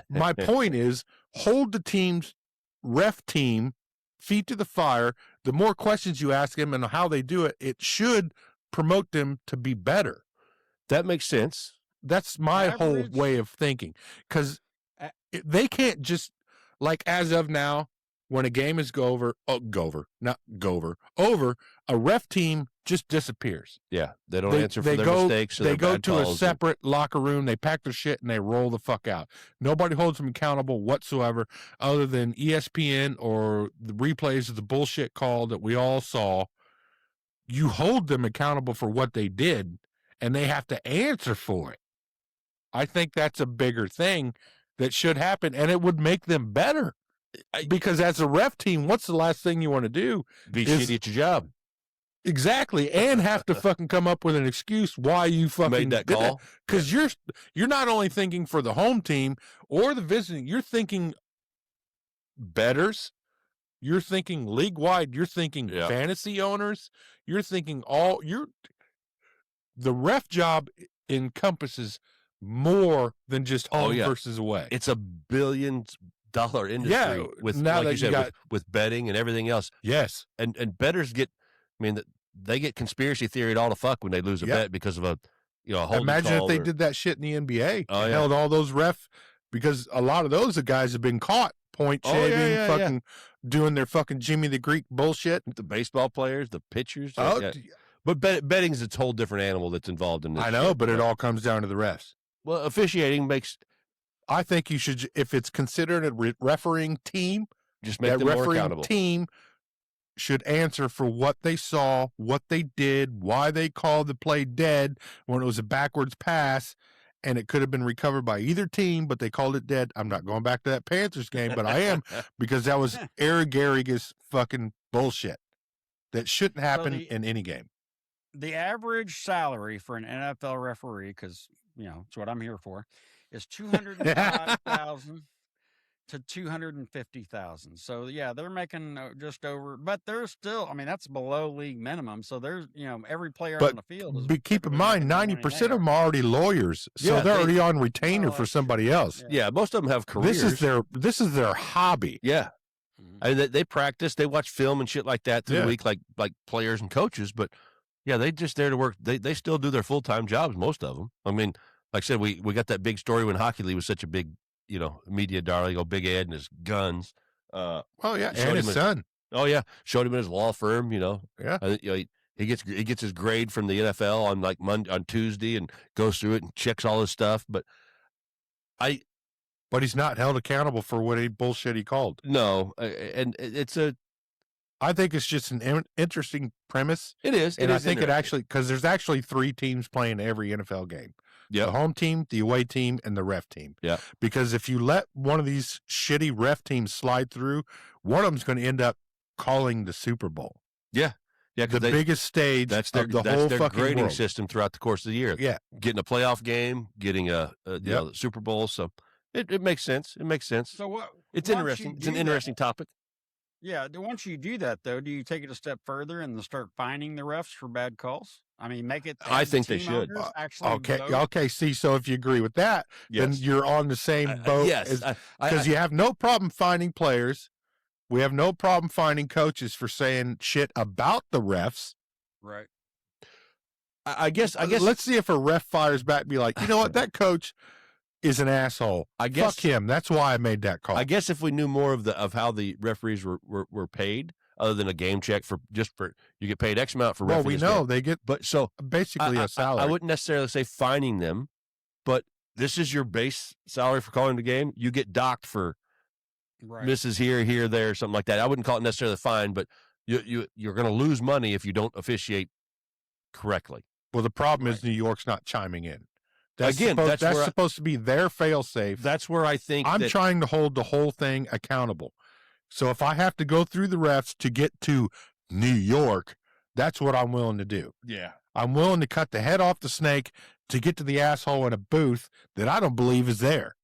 My point is, hold the team's ref team feet to the fire. The more questions you ask them and how they do it, it should promote them to be better. That makes sense. That's my whole Average- way of thinking. Because they can't just, like as of now, when a game is over, a ref team just disappears. Yeah, they don't answer for their go, mistakes. Or They their go bad to a calls. separate locker room. They pack their shit and they roll the fuck out. Nobody holds them accountable whatsoever, other than ESPN or the replays of the bullshit call that we all saw. You hold them accountable for what they did, and they have to answer for it. I think that's a bigger thing that should happen, and it would make them better. Because as a ref team, what's the last thing you want to do? Be is- shitty at your job. Exactly, and have to fucking come up with an excuse why you fucking Made that did call. Because you're not only thinking for the home team or the visiting, you're thinking bettors, you're thinking league wide, you're thinking Yeah. fantasy owners, you're thinking the ref job encompasses more than just Oh, home yeah. versus away. It's a $1 billion industry with, now like that you said, you got- with betting and everything else. Yes. And bettors get, I mean, they get conspiracy theoried all the fuck when they lose a Yeah. bet because of a holding Imagine if call they or- did that shit in the NBA. Oh, and yeah. held all those because a lot of those guys have been caught point Oh, shaving, yeah, yeah, fucking doing their fucking Jimmy the Greek bullshit. the baseball players, the pitchers. Oh, yeah. But betting is a whole different animal that's involved in this. I know, shit. but it all comes down to the refs. Well, officiating makes I think you should, if it's considered a refereeing team, just make that them more refereeing accountable. team should answer for what they saw, what they did, why they called the play dead when it was a backwards pass, and it could have been recovered by either team, but they called it dead. I'm not going back to that Panthers game, but I am, because that was arrogarious fucking bullshit that shouldn't happen in any game. The average salary for an NFL referee, because it's what I'm here for, is $205,000 to $250,000. So yeah, they're making just over, but they're still. I mean, that's below league minimum. So there's every player But on the field. Is keep in typically mind, making more money 90% than of them are already lawyers, so Yeah, they're they- already on retainer Oh, for that's somebody true. else. Yeah, most of them have careers. This is their hobby. Yeah. Mhm. I mean, they practice, they watch film and shit like that through Yeah. the week, like players and coaches. But yeah, they just there to work. They still do their full time jobs. Most of them. I mean, like I said, we got that big story when Hockey League was such a big media darling. Big Ed and his guns. Oh yeah, Showed and him his a- son. Oh yeah, showed him in his law firm. Yeah. He gets his grade from the NFL on like on Tuesday and goes through it and checks all his stuff. But But he's not held accountable for what bullshit he called. no, and it's a I think it's just an interesting premise, it is, and I is think it interesting. actually, because there's actually 3 teams playing every NFL game. Yep. The home team, the away team, and the ref team. Yeah. Because if you let one of these shitty ref teams slide through, one of them's going to end up calling the Super Bowl. Yeah, The 'cause biggest stage that's their of the whole fucking grading world. system throughout the course of the year. Yeah. Getting a playoff game, getting a Yep. Super Bowl. So it makes sense. It makes sense. So what? It's once interesting. you It's an do interesting topic. Yeah. Once you do that, though, do you take it a step further and start fining the refs for bad calls? I mean, make it. I have the think they team should. owners actually Okay. vote? Okay. See, so if you agree with that, then Yes. you're on the same boat. Yes. Because you have no problem finding players. We have no problem finding coaches for saying shit about the refs. Right. I guess. Let's see if a ref fires back and be like, you know what, that coach is an asshole. I guess. Fuck him. That's why I made that call. I guess if we knew more of how the referees were paid, other than a game check for you get paid X amount for. Well, reffing we this know game. they get But so basically a salary. I wouldn't necessarily say fining them, but this is your base salary for calling the game. You get docked for Right. misses here, there, something like that. I wouldn't call it necessarily a fine, but you're going to lose money if you don't officiate correctly. Well, the problem is Right. New York's not chiming in. Again, that's that's where I- supposed to be their fail-safe. That's where I think I'm that, trying to hold the whole thing accountable. So if I have to go through the refs to get to New York, that's what I'm willing to do. Yeah. I'm willing to cut the head off the snake to get to the asshole in a booth that I don't believe is there.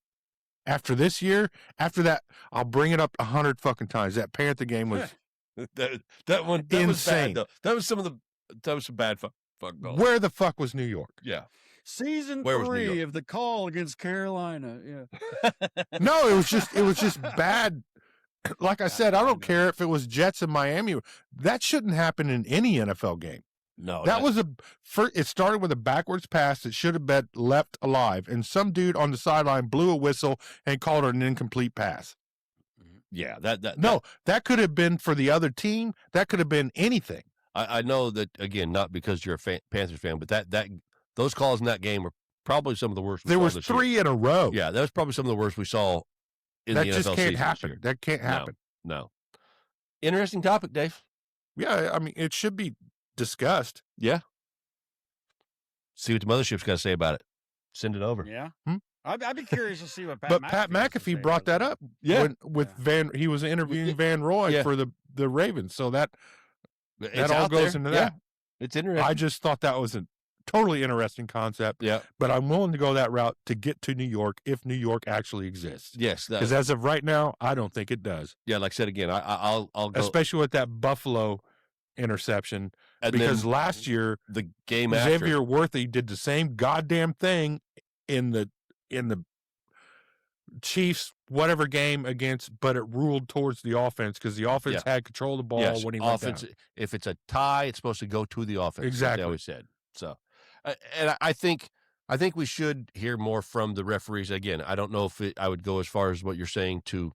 After this year, after that, I'll bring it up 100 fucking times. That Panther game was that one that was Insane. bad, though. That was some bad fuck balls. where the fuck was New York? Yeah. Season Where was New 3 York? of the call against Carolina. Yeah. No, it was just bad. Like I said, I don't care if it was Jets in Miami. That shouldn't happen in any NFL game. No, That was it started with a backwards pass that should have been left alive, and some dude on the sideline blew a whistle and called it an incomplete pass. yeah. That No, that could have been for the other team. That could have been anything. I know that again, not because you're a Panthers fan, but that those calls in that game were probably some of the worst. There was 3 in a row. Yeah, that was probably some of the worst we saw in that the just NFL can't season this happen. year. That can't happen. No. Interesting topic, Dave. Yeah, I mean, it should be discussed. Yeah. See what the mothership's got to say about it. Send it over. Yeah. Hmm? I'd be curious to see what Pat But McAfee Pat has to say McAfee brought about that up. Yeah. With Yeah. he was interviewing Van Roy Yeah. for the Ravens. So that It's all out goes there. into Yeah. that. It's interesting. I just thought that was a totally interesting concept. Yeah. But I'm willing to go that route to get to New York if New York actually exists. Yes. Because as of right now, I don't think it does. Yeah, like I said again, I'll go. Especially with that Buffalo interception. And Because then last year, the game after. Xavier Worthy did the same goddamn thing in the Chiefs whatever game against, but it ruled towards the offense because the offense had control of the ball when he went down. If it's a tie, it's supposed to go to the offense. Exactly. They always said. So, and I think we should hear more from the referees. Again, I don't know if I would go as far as what you're saying to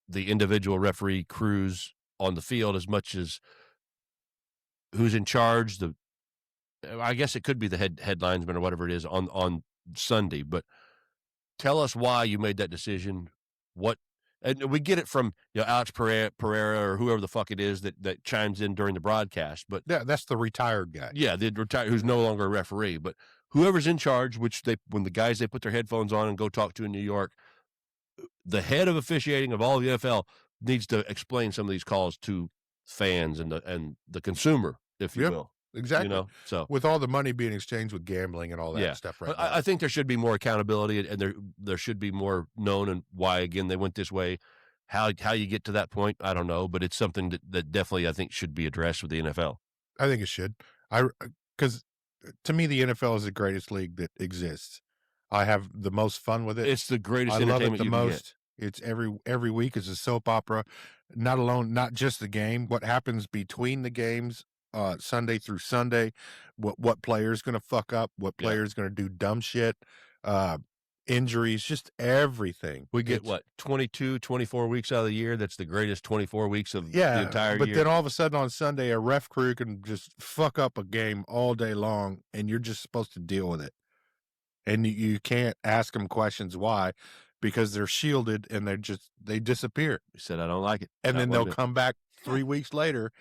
the individual referee crews on the field as much as who's in charge. I guess it could be the head linesman or whatever it is on Sunday, but tell us why you made that decision. And we get it from Alex Pereira or whoever the fuck it is that chimes in during the broadcast. But that's the retired guy. Yeah, the retired who's no longer a referee. But whoever's in charge, when the guys they put their headphones on and go talk to in New York, the head of officiating of all the NFL needs to explain some of these calls to fans and the consumer, if you will. Exactly. So with all the money being exchanged with gambling and all that stuff, right? I think there should be more accountability, and there should be more known and why again they went this way. How you get to that point, I don't know, but it's something that definitely I think should be addressed with the NFL. I think it should. Because to me, the NFL is the greatest league that exists. I have the most fun with it. It's the greatest I love entertainment it the you most. It's every week is a soap opera. Not just the game. What happens between the games. Sunday through Sunday, what player's going to fuck up, what player's going to do dumb shit, injuries, just everything. We get 22, 24 weeks out of the year. That's the greatest 24 weeks of the entire year. But then all of a sudden on Sunday, a ref crew can just fuck up a game all day long, and you're just supposed to deal with it. And you can't ask them questions why, because they're shielded and they disappear. You said I don't like it, and then they'll come back 3 weeks later.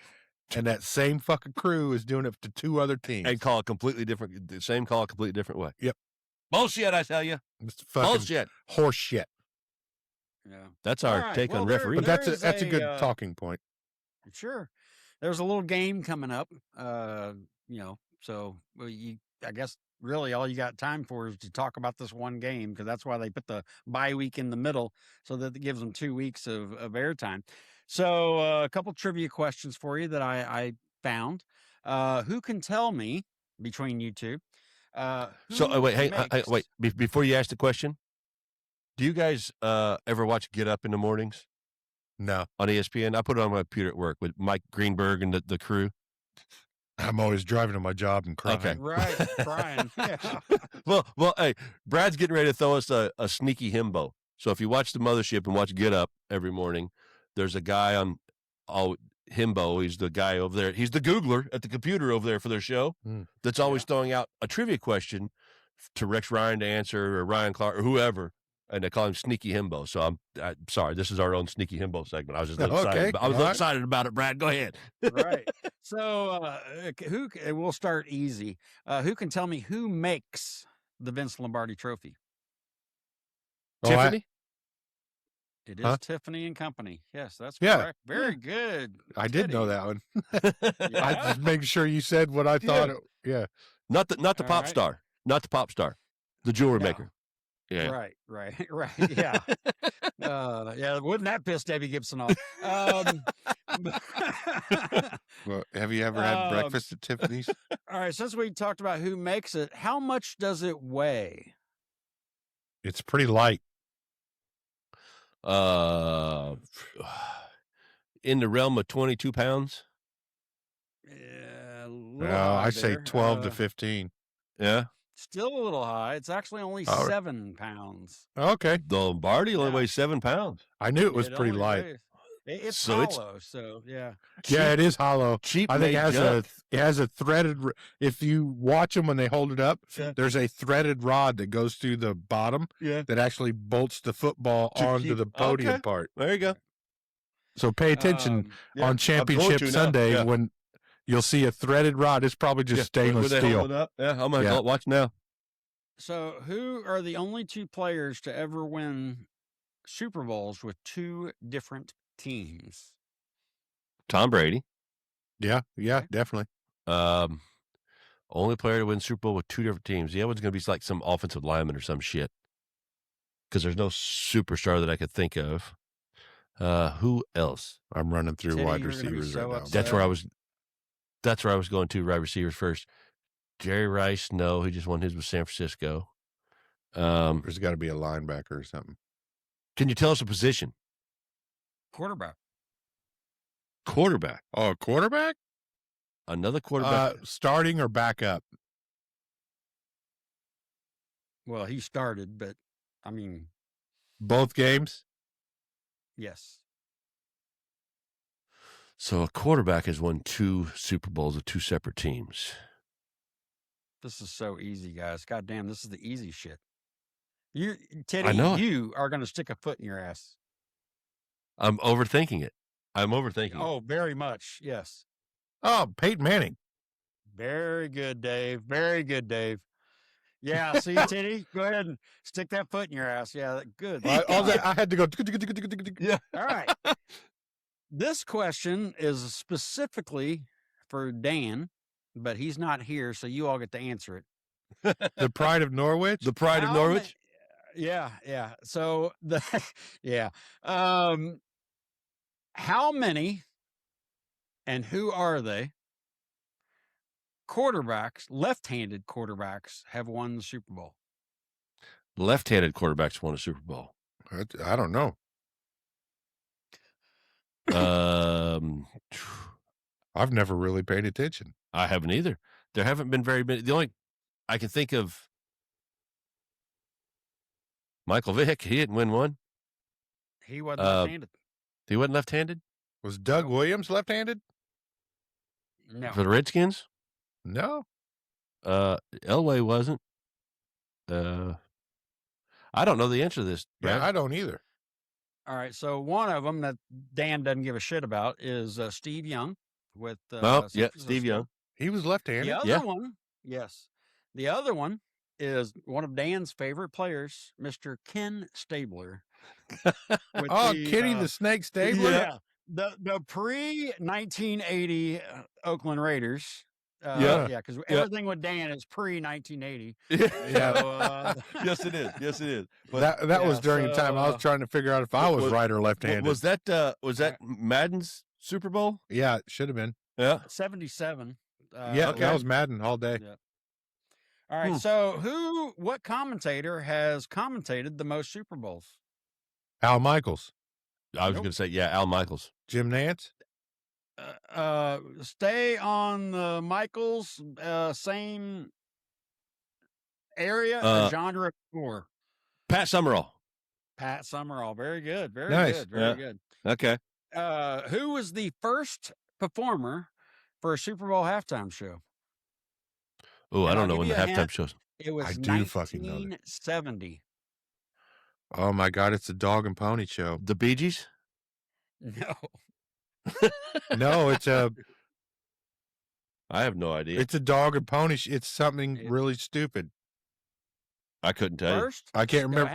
And that same fucking crew is doing it to two other teams. And call it completely different. The same call a completely different way. Yep. Bullshit, I tell you. It's fucking bullshit. Horse shit. Yeah. That's our take on referees. But that's a good talking point. Sure. There's a little game coming up. So I guess really all you got time for is to talk about this one game, because that's why they put the bye week in the middle, so that it gives them 2 weeks of airtime. So a couple trivia questions for you that I found. Who can tell me between you two? Wait. Before you ask the question, do you guys ever watch Get Up in the mornings? No. On ESPN? I put it on my computer at work with Mike Greenberg and the crew. I'm always driving to my job and crying. Okay. Right, crying. Yeah. Well, hey, Brad's getting ready to throw us a sneaky himbo. So if you watch the Mothership and watch Get Up every morning, there's a guy on himbo. He's the guy over there. He's the Googler at the computer over there for their show that's always throwing out a trivia question to Rex Ryan to answer, or Ryan Clark or whoever, and they call him Sneaky Himbo. So I'm sorry, this is our own Sneaky Himbo segment. I was just excited. I was excited about it, Brad. Go ahead. Right. So we'll start easy. Who can tell me who makes the Vince Lombardi Trophy? Tiffany? It is Tiffany and Company. Yes, that's correct. Very good. I did know that one. I just making sure you said what I thought. Not the pop star. Not the pop star. The jewelry maker. Yeah. Right. Yeah. Wouldn't that piss Debbie Gibson off? Well, have you ever had breakfast at Tiffany's? All right. Since we talked about who makes it, how much does it weigh? It's pretty light. In the realm of 22 pounds. Yeah. I say 12 to 15. Yeah. Still a little high. It's actually only 7 pounds. Okay. The Lombardi only weighs 7 pounds. I knew it was pretty light. It's hollow, so yeah. Yeah, it is hollow. Cheap. I think it has a threaded. If you watch them when they hold it up, there's a threaded rod that goes through the bottom. Yeah. That actually bolts the football onto the podium part. There you go. So pay attention on Championship Sunday when you'll see a threaded rod. It's probably just stainless steel. Yeah, I'm gonna watch now. So, who are the only two players to ever win Super Bowls with two different teams? Tom Brady. Yeah, definitely. Only player to win Super Bowl with 2 different teams. The other one's going to be like some offensive lineman or some shit. Because there's no superstar that I could think of. Who else? I'm running through Teddy, wide you're gonna be receivers so right now. upset. That's where I was. That's where I was going to. Wide receivers first. Jerry Rice, no, he just won his with San Francisco. There's got to be a linebacker or something. Can you tell us a position? Quarterback. Quarterback. Oh, quarterback? Another quarterback. Starting or backup? Well, he started, but I mean, Both games? yes. So a quarterback has won 2 Super Bowls with 2 separate teams. This is so easy, guys. God damn, this is the easy shit. You, Teddy, I know it. you are going to stick a foot in your ass. I'm overthinking it. I'm overthinking it. Oh, very much. Yes. Oh, Peyton Manning. Very good, Dave. Very good, Dave. Yeah. See, Teddy, go ahead and stick that foot in your ass. Yeah. Good. I had to go. Yeah. All right. This question is specifically for Dan, but he's not here, so you all get to answer it. The pride of Norwich. The pride of How Norwich. Yeah. So yeah. How many and who are they? Quarterbacks, left-handed quarterbacks, have won the Super Bowl. Left-handed quarterbacks won a Super Bowl. I don't know. I've never really paid attention. I haven't either. There haven't been very many. The only I can think of, Michael Vick. He didn't win one. He wasn't left-handed. He wasn't left-handed Was Doug Williams left-handed? No. for the Redskins. No. Elway wasn't. I don't know the answer to this. Yeah, Brad. I don't either. All right. So one of them that Dan doesn't give a shit about is Steve Young with Oh, San yeah, Francisco. Steve Young. He was left-handed. The other Yeah. one, yes. The other one is one of Dan's favorite players, Mr. Ken Stabler. with Oh, the, Kenny the Snake Stabler. Yeah. The pre-1980 Oakland Raiders. Yeah. Yeah, because everything with Dan is pre-1980. Yeah. So, Yes, it is. Yes, it is. But That was yeah, during the time I was so, trying to figure out if I was right or left-handed. was that Madden's Super Bowl? Yeah, it should have been. Yeah. 77. Yeah, okay. that was Madden all day. Yeah. All right. So what commentator has commentated the most Super Bowls? Al Michaels, I was Nope. going to say, yeah, Al Michaels. Jim Nance. Stay on the Michaels, same area, genre of score. Pat Summerall. Pat Summerall. Very good. Very Nice. good. Very good. Okay. Who was the first performer for a Super Bowl halftime show? Oh, I And don't I'll know give when the you a halftime hint. shows. It was I do fucking know that. 1970. Oh my God, it's a dog and pony show. The Bee Gees? No. No, it's a I have no idea. dog and pony. It's something It- really stupid. I couldn't tell you. First, I can't no, remember.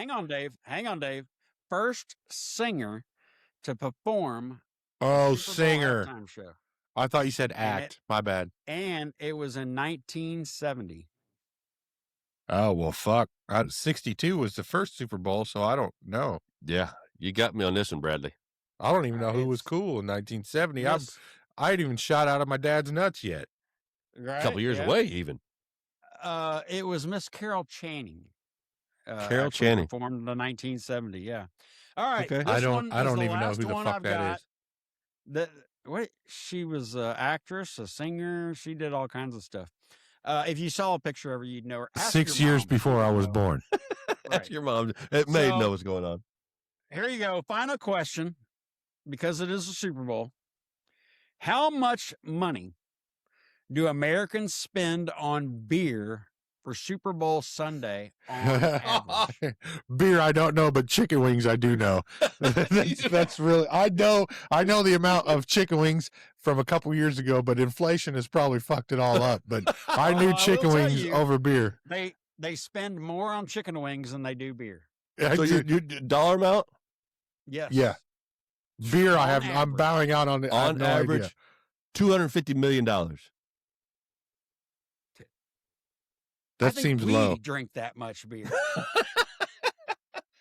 hang on, Dave. First singer to perform Oh, Super Bowl singer. halftime show, I thought you said And act. My bad. and it was in 1970. Oh well, fuck. 62 was the first Super Bowl, so I don't know. Yeah, you got me on this one, Bradley. I don't even know who was It's- cool in 1970. Yes, I ain't even shot out of my dad's nuts yet. right? A couple years yeah. away, even. It was Miss Carol Channing. Carol actually Channing. performed in the 1970. Yeah. All right. Okay. This I one don't is the even know last who the one fuck I've that got. is. Wait, she was an actress, a singer. She did all kinds of stuff. If you saw a picture of her, you'd know her. Ask 6 your years mom. before I was Uh, born. That's Right. your mom. It may So- know what's going on. Here you go. Final question, because it is a Super Bowl. How much money do Americans spend on beer for Super Bowl Sunday on average? Beer, I don't know, but chicken wings, I do know. that's really. I know the amount of chicken wings from a couple years ago, but inflation has probably fucked it all up. But I Well, knew I will chicken tell wings you- over beer. They spend more on chicken wings than they do beer. So your dollar amount Yes. Yeah. Beer, On I'm average. bowing out on it. I have on no average, idea. $250 million. That I think seems we low. drink that much beer.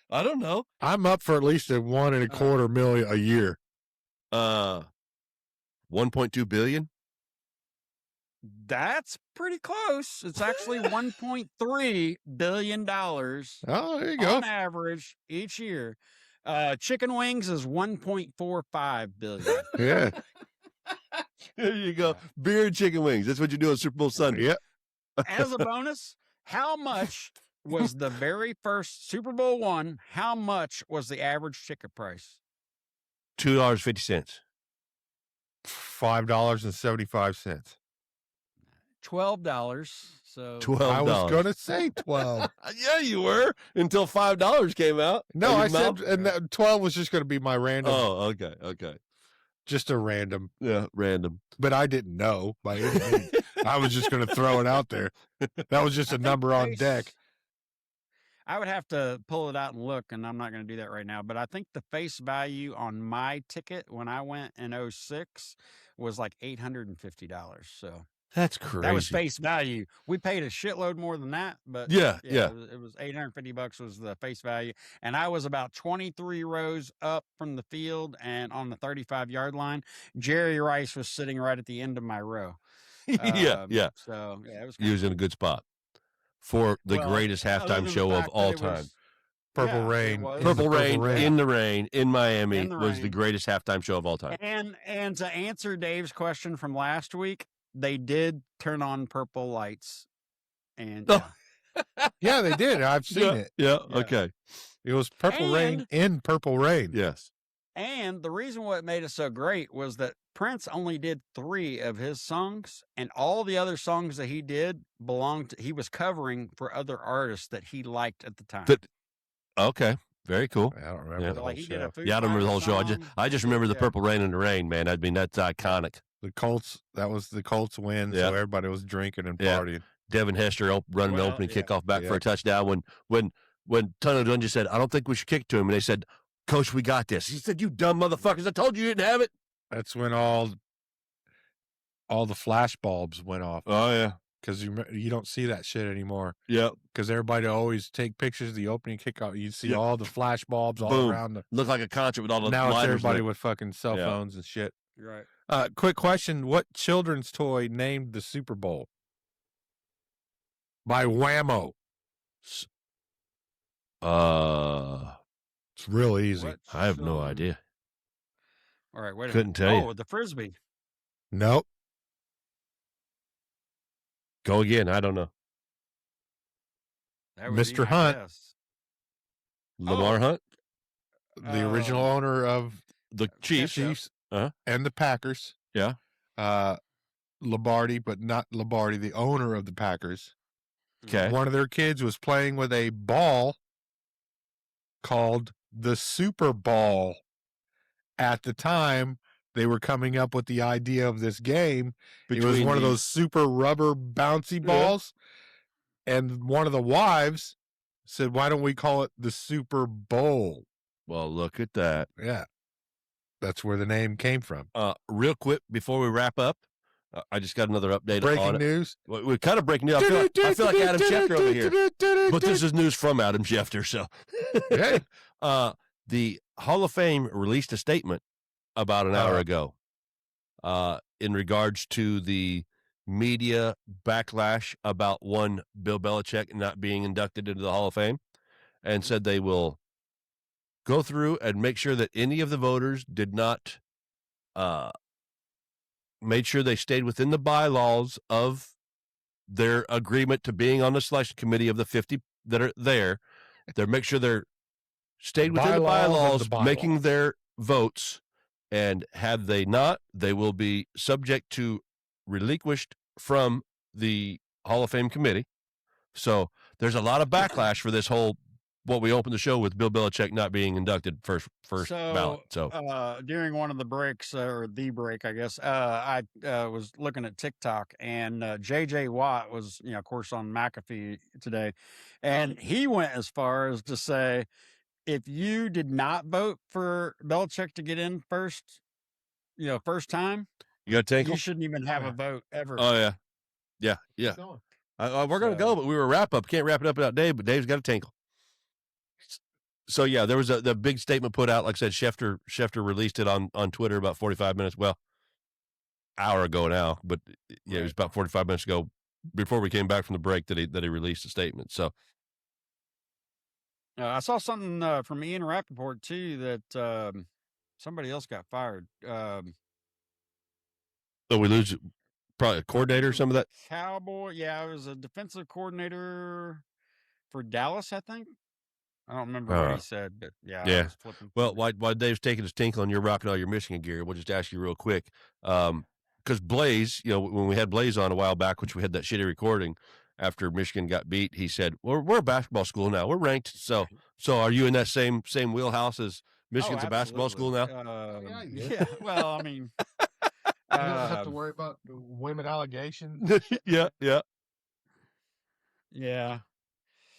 I don't know. I'm up for at least a $1.25 million a year. 1.2 billion. That's pretty close. It's actually $1.3 billion Oh, there you go. on average each year. Chicken wings is $1.45 billion. Yeah. There you go. Beer and chicken wings. That's what you do on Super Bowl Sunday. Yep. As a bonus, how much was the very first Super Bowl one? How much was the average ticket price? $2.50. $5.75. $12. So $12. I was going to say 12. Yeah, you were until $5 came out. No, of I your said, mouth. and that 12 was just going to be my random, Oh, okay. just a random, Yeah, random. but I didn't know by any means. I was just going to throw it out there. That was just a number on deck. I would have to pull it out and look, and I'm not going to do that right now. But I think the face value on my ticket when I went in 2006 was like $850. So That's crazy. that was face value. We paid a shitload more than that, but Yeah. it was $850 was the face value, and I was about 23 rows up from the field and on the 35-yard line. Jerry Rice was sitting right at the end of my row. Yeah. So yeah, it was. He was in a good spot for the greatest halftime show of all time. Purple Yeah, Rain. it was. Purple Rain Rain. in the rain in Miami In the was the rain. greatest halftime show of all time. And to answer Dave's question from last week, they did turn on purple lights, and Oh. Yeah, they did. I've seen it. Yeah. Yeah. Okay. It was Purple Rain in Purple Rain. Yes. and the reason why it made it so great was that Prince only did 3 of his songs, and all the other songs that he did he was covering for other artists that he liked at the time. Okay. Very cool. I don't remember Yeah. the So, whole like he did show. a Foo Yeah, I don't remember the whole Fighters show. song. I just remember the Yeah. Purple Rain in the Rain, man. I mean, that's iconic. The Colts, that was the Colts win, Yeah. so everybody was drinking and Yeah. partying. Devin Hester running the Well, opening yeah. kickoff back for Yeah. a touchdown. When Tunnel Dungeon said, "I don't think we should kick to him," and they said, "Coach, we got this." He said, "You dumb motherfuckers! I told you didn't have it." That's when all the flash bulbs went off Oh yeah. because you don't see that shit anymore. Yeah. Because everybody always take pictures of the opening kickoff. You see Yeah. all the flash bulbs all Boom. around. Looked like a concert with all the Now it's lighters everybody lit. with fucking cell Yeah. phones and shit. Right. Quick question: what children's toy named the Super Bowl? By Whammo. It's real easy. What I have no children- idea. All right, wait a Couldn't minute. tell you. The frisbee. Nope. Go again. I don't know. That would be Mr. my Hunt. guess. Lamar Oh. Hunt, The original owner of the Chiefs. Chiefs Uh-huh. and the Packers. Yeah. Lombardi, but not Lombardi, the owner of the Packers. Okay. One of their kids was playing with a ball called the Super Ball. At the time, they were coming up with the idea of this game. It was Between one of the- those super rubber bouncy balls. And one of the wives said, "Why don't we call it the Super Bowl?" Well, look at that. Yeah. That's where the name came from. Real quick before we wrap up, I just got another update Breaking on it. news. We're kind of breaking news. I feel like Adam Schefter over here, but this is news from Adam Schefter. So, Hey. the Hall of Fame released a statement about an hour Uh-huh. ago, in regards to the media backlash about one Bill Belichick not being inducted into the Hall of Fame, and said they will go through and make sure that any of the voters did not made sure they stayed within the bylaws of their agreement to being on the selection committee of the 50 that are there. They make sure they're stayed within the Bylaws of bylaws, the making bylaws. their votes. And had they not, they will be subject to relinquished from the Hall of Fame committee. So there's a lot of backlash for this whole, what we opened the show with, Bill Belichick not being inducted first ballot. So during one of the breaks, or the break, I guess, I was looking at TikTok, and JJ Watt was, of course, on McAfee today, and he went as far as to say, if you did not vote for Belichick to get in first time, you got to take you them? shouldn't even have a vote ever. Oh, yeah. Yeah. We're going to go, but we were wrap up. Can't wrap it up without Dave, but Dave's got a tinkle. So yeah, there was the big statement put out. Like I said, Schefter released it on Twitter about 45 minutes. Well, hour ago now, but yeah, it was about 45 minutes ago before we came back from the break that he released a statement. So I saw something from Ian Rappaport too that somebody else got fired. so we lose probably a coordinator or some of that. Cowboy, yeah, it was a defensive coordinator for Dallas, I think. I don't remember what he said, but yeah. I was flipping Well, through. while Dave's taking his tinkle and you're rocking all your Michigan gear, we'll just ask you real quick. Because Blaze, when we had Blaze on a while back, which we had that shitty recording after Michigan got beat, he said, well, we're a basketball school now. We're ranked. So are you in that same wheelhouse as Michigan's a basketball school now? Yeah. Well, I mean, You don't have to worry about the women allegations. Yeah. yeah.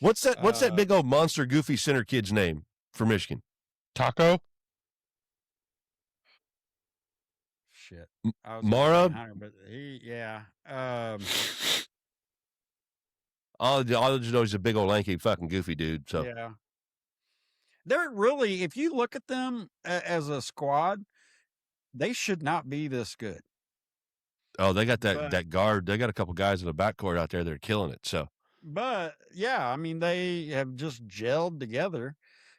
What's that big old monster goofy center kid's name for Michigan? Taco? Shit. I was Mara? Hunter, but yeah. All I just know he's a big old lanky fucking goofy dude. So Yeah. They're really, if you look at them as a squad, they should not be this good. oh, they got But- that guard. They got a couple guys in the backcourt out there that are killing it. So But yeah, I mean, they have just gelled together,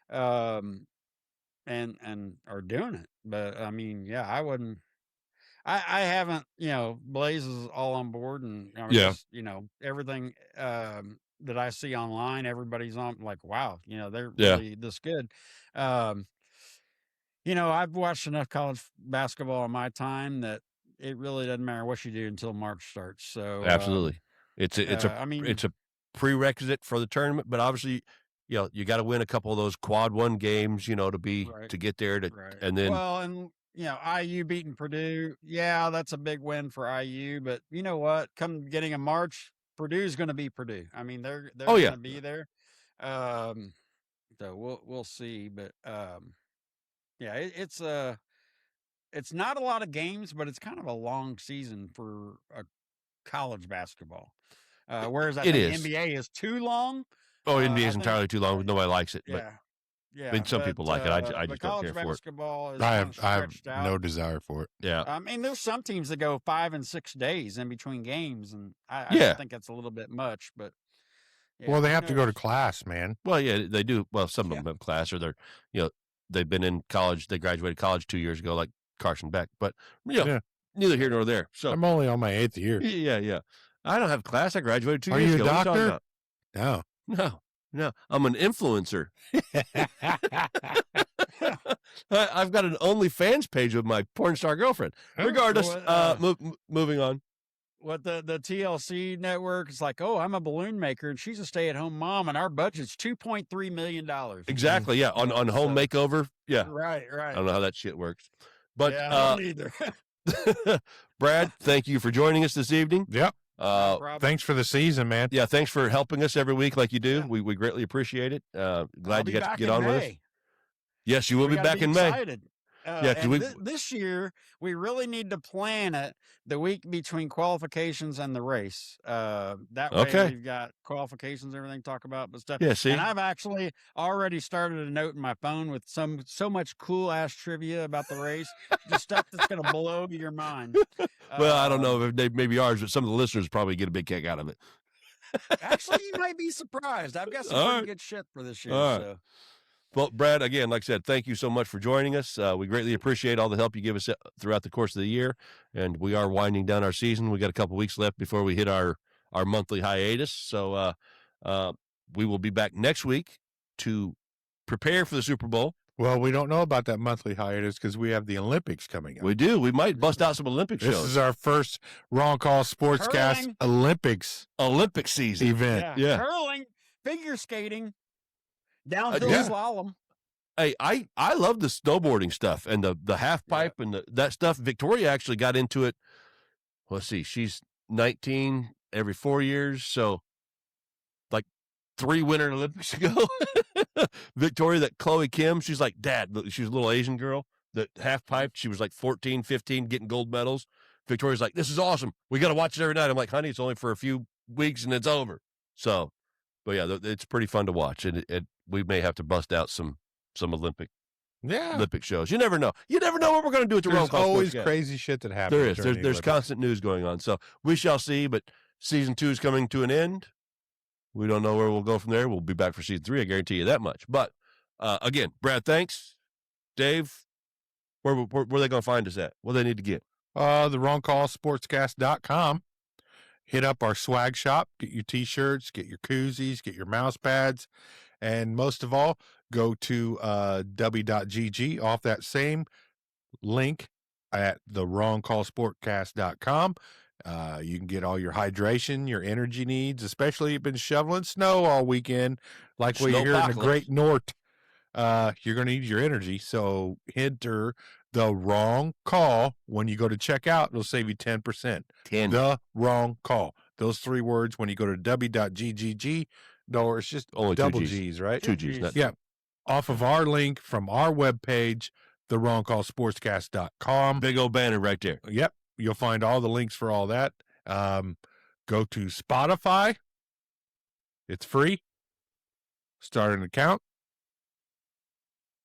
and are doing it. But I mean, yeah, I wouldn't. I haven't. Blaze is all on board, and Yeah. just, everything that I see online, everybody's on like, wow, they're really this good. I've watched enough college basketball in my time that it really doesn't matter what you do until March starts. So absolutely, it's I mean, a prerequisite for the tournament, but obviously, you got to win a couple of those quad one games, to get there right. and then Well, and IU beating Purdue, yeah, that's a big win for IU. But you know what? Come beginning of March, Purdue's going to be Purdue. I mean, they're going to be there. So we'll see. But yeah, it's not a lot of games, but it's kind of a long season for a college basketball. Whereas I think NBA is too long. NBA is entirely too long. Nobody likes it, but yeah. I mean, some people like it. I just don't care for it. Basketball is I kind of have stretched out. no desire for it. Yeah. I mean, there's some teams that go 5 and 6 days in between games, and I think that's a little bit much. But Well, they have to go to class, man. Well, yeah, they do. Well, some of them have class, or they've been in college. They graduated college 2 years ago, like Carson Beck. But neither here nor there. So I'm only on my 8th year. Yeah. I don't have class. I graduated 2 Are years you a ago. What are you doctor? talking No. No. I'm an influencer. I've got an OnlyFans page with my porn star girlfriend. Regardless, moving on. What the TLC network is like, oh, I'm a balloon maker and she's a stay-at-home mom and our budget's $2.3 million. Exactly. Yeah. On home makeover. Yeah. Right. I don't know how that shit works. But I don't either. Brad, thank you for joining us this evening. Yep. No problem. Thanks for the season, man. Yeah, thanks for helping us every week like you do. Yeah. We greatly appreciate it. I'll Glad be you got to back get in on with us. May. Yes, you will We be gotta back in May. excited. Yeah, 'cause and this year we really need to plan it the week between qualifications and the race. That way Okay. we've got qualifications, everything to talk about, but stuff. Yeah, see? And I've actually already started a note in my phone with so much cool ass trivia about the race, just stuff that's gonna blow your mind. Well, I don't know if they maybe ours, but some of the listeners probably get a big kick out of it. Actually, you might be surprised. I've got some All pretty right. good shit for this year. All right. So. Well, Brad, again, like I said, thank you so much for joining us. We greatly appreciate all the help you give us throughout the course of the year. And we are winding down our season. We got a couple weeks left before we hit our monthly hiatus. So we will be back next week to prepare for the Super Bowl. Well, we don't know about that monthly hiatus because we have the Olympics coming up. We do. We might bust out some Olympic This shows. is our first Wrong Call Sportscast Hurling. Olympics Olympic season. event. Yeah. Curling, figure skating, downhill yeah. slalom. Hey, I love the snowboarding stuff and the half pipe and that stuff. Victoria actually got into it. Let's see, she's 19 every 4 years, so like 3 Winter Olympics ago. Victoria, that Chloe Kim, she's like, Dad, she was a little Asian girl that half piped. She was like 14, 15, getting gold medals. Victoria's like, this is awesome. We got to watch it every night. I'm like, honey, it's only for a few weeks and it's over. So, but yeah, it's pretty fun to watch, and we may have to bust out some Olympic shows. You never know. You never know what we're going to do at the Wrong Call always Sportscast. crazy shit that happens. There is. during the There's Olympics. constant news going on. So we shall see. But season 2 is coming to an end. We don't know where we'll go from there. We'll be back for season 3. I guarantee you that much. But again, Brad, thanks. Dave, where are they going to find us at? What do they need to get? The wrongcallsportscast.com. Hit up our swag shop. Get your T-shirts, get your koozies, get your mouse pads. And most of all, go to w.gg off that same link at the wrongcallsportcast.com. You can get all your hydration, your energy needs, especially you've been shoveling snow all weekend, like what you're here in the Great North. You're going to need your energy. So enter the wrong call when you go to checkout. It'll save you 10%. 10. The wrong call. Those 3 words when you go to w.gg, or it's just Only double 2 G's. G's, right? 2 G's. Not Yeah. Off of our link from our webpage, thewrongcallsportscast.com. Big old banner right there. Yep. You'll find all the links for all that. Go to Spotify. It's free. Start an account.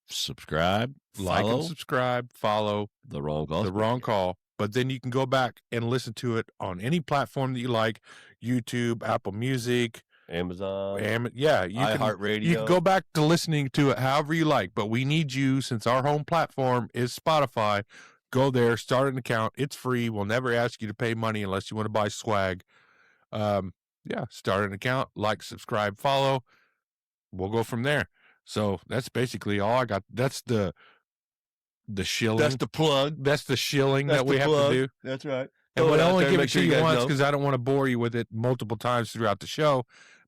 Subscribe. Like Follow and subscribe. Follow the Wrong Call. the wrong call. But then you can go back and listen to it on any platform that you like. YouTube, Apple Music, Amazon. you can iHeartRadio. You can go back to listening to it however you like, but we need you, since our home platform is Spotify. Go there, start an account. It's free. We'll never ask you to pay money unless you want to buy swag. Start an account, like, subscribe, follow. We'll go from there. So that's basically all I got. That's the shilling. That's the plug. That's the shilling That's that we the have plug. to do. That's right. And Throw we'll it out only there, give make it sure to you you guys once know. because I don't want to bore you with it multiple times throughout the show.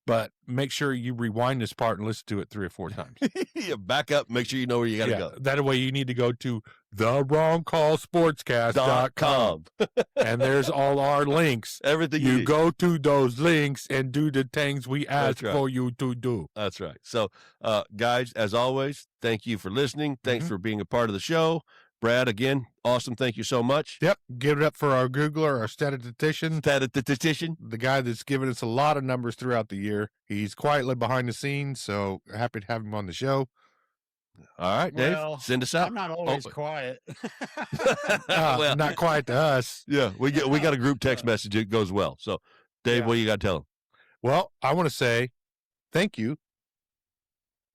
But make sure you rewind this part and listen to it 3 or 4 times. Yeah, back up. Make sure you know where you got to go. That way you need to go to thewrongcallsportscast.com. And there's all our links. Everything You need. go to those links and do the things we ask right. for you to do. That's right. So, guys, as always, thank you for listening. Thanks for being a part of the show. Brad, again, awesome. Thank you so much. Yep. Give it up for our Googler, our statistician, Statistician. the guy that's given us a lot of numbers throughout the year. He's quietly behind the scenes, so happy to have him on the show. All right, Dave, Well, send us out. I'm not always quiet. Well, Not quiet to us. yeah, we got a group text message. It goes well. So, Dave, what do you got to tell them? Well, I want to say thank you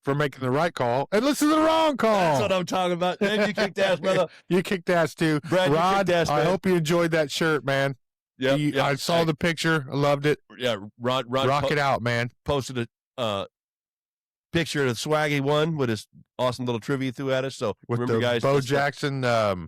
for making the right call and listen to the wrong call. That's what I'm talking about. Dave, you kicked ass, brother. You kicked ass too. Brad, you Rod, kicked ass, I man. hope you enjoyed that shirt, man. Yeah, I saw the picture. I loved it. Yeah, Rod Rock it out, man. posted a picture of the Swaggy one with his awesome little trivia he threw at us. So With remember, the guys, Bo that's- Jackson,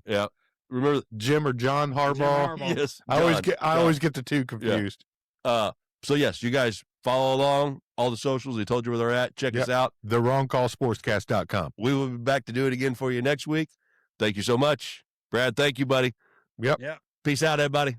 Yeah, remember. Jim or John Harbaugh. Harbaugh. Yes, I always John. get the two confused. So yes, you guys follow along all the socials. They told you where they're at. Check us out. TheWrongCallSportscast.com. We will be back to do it again for you next week. Thank you so much, Brad. Thank you, buddy. Yep. Yeah. Peace out, everybody.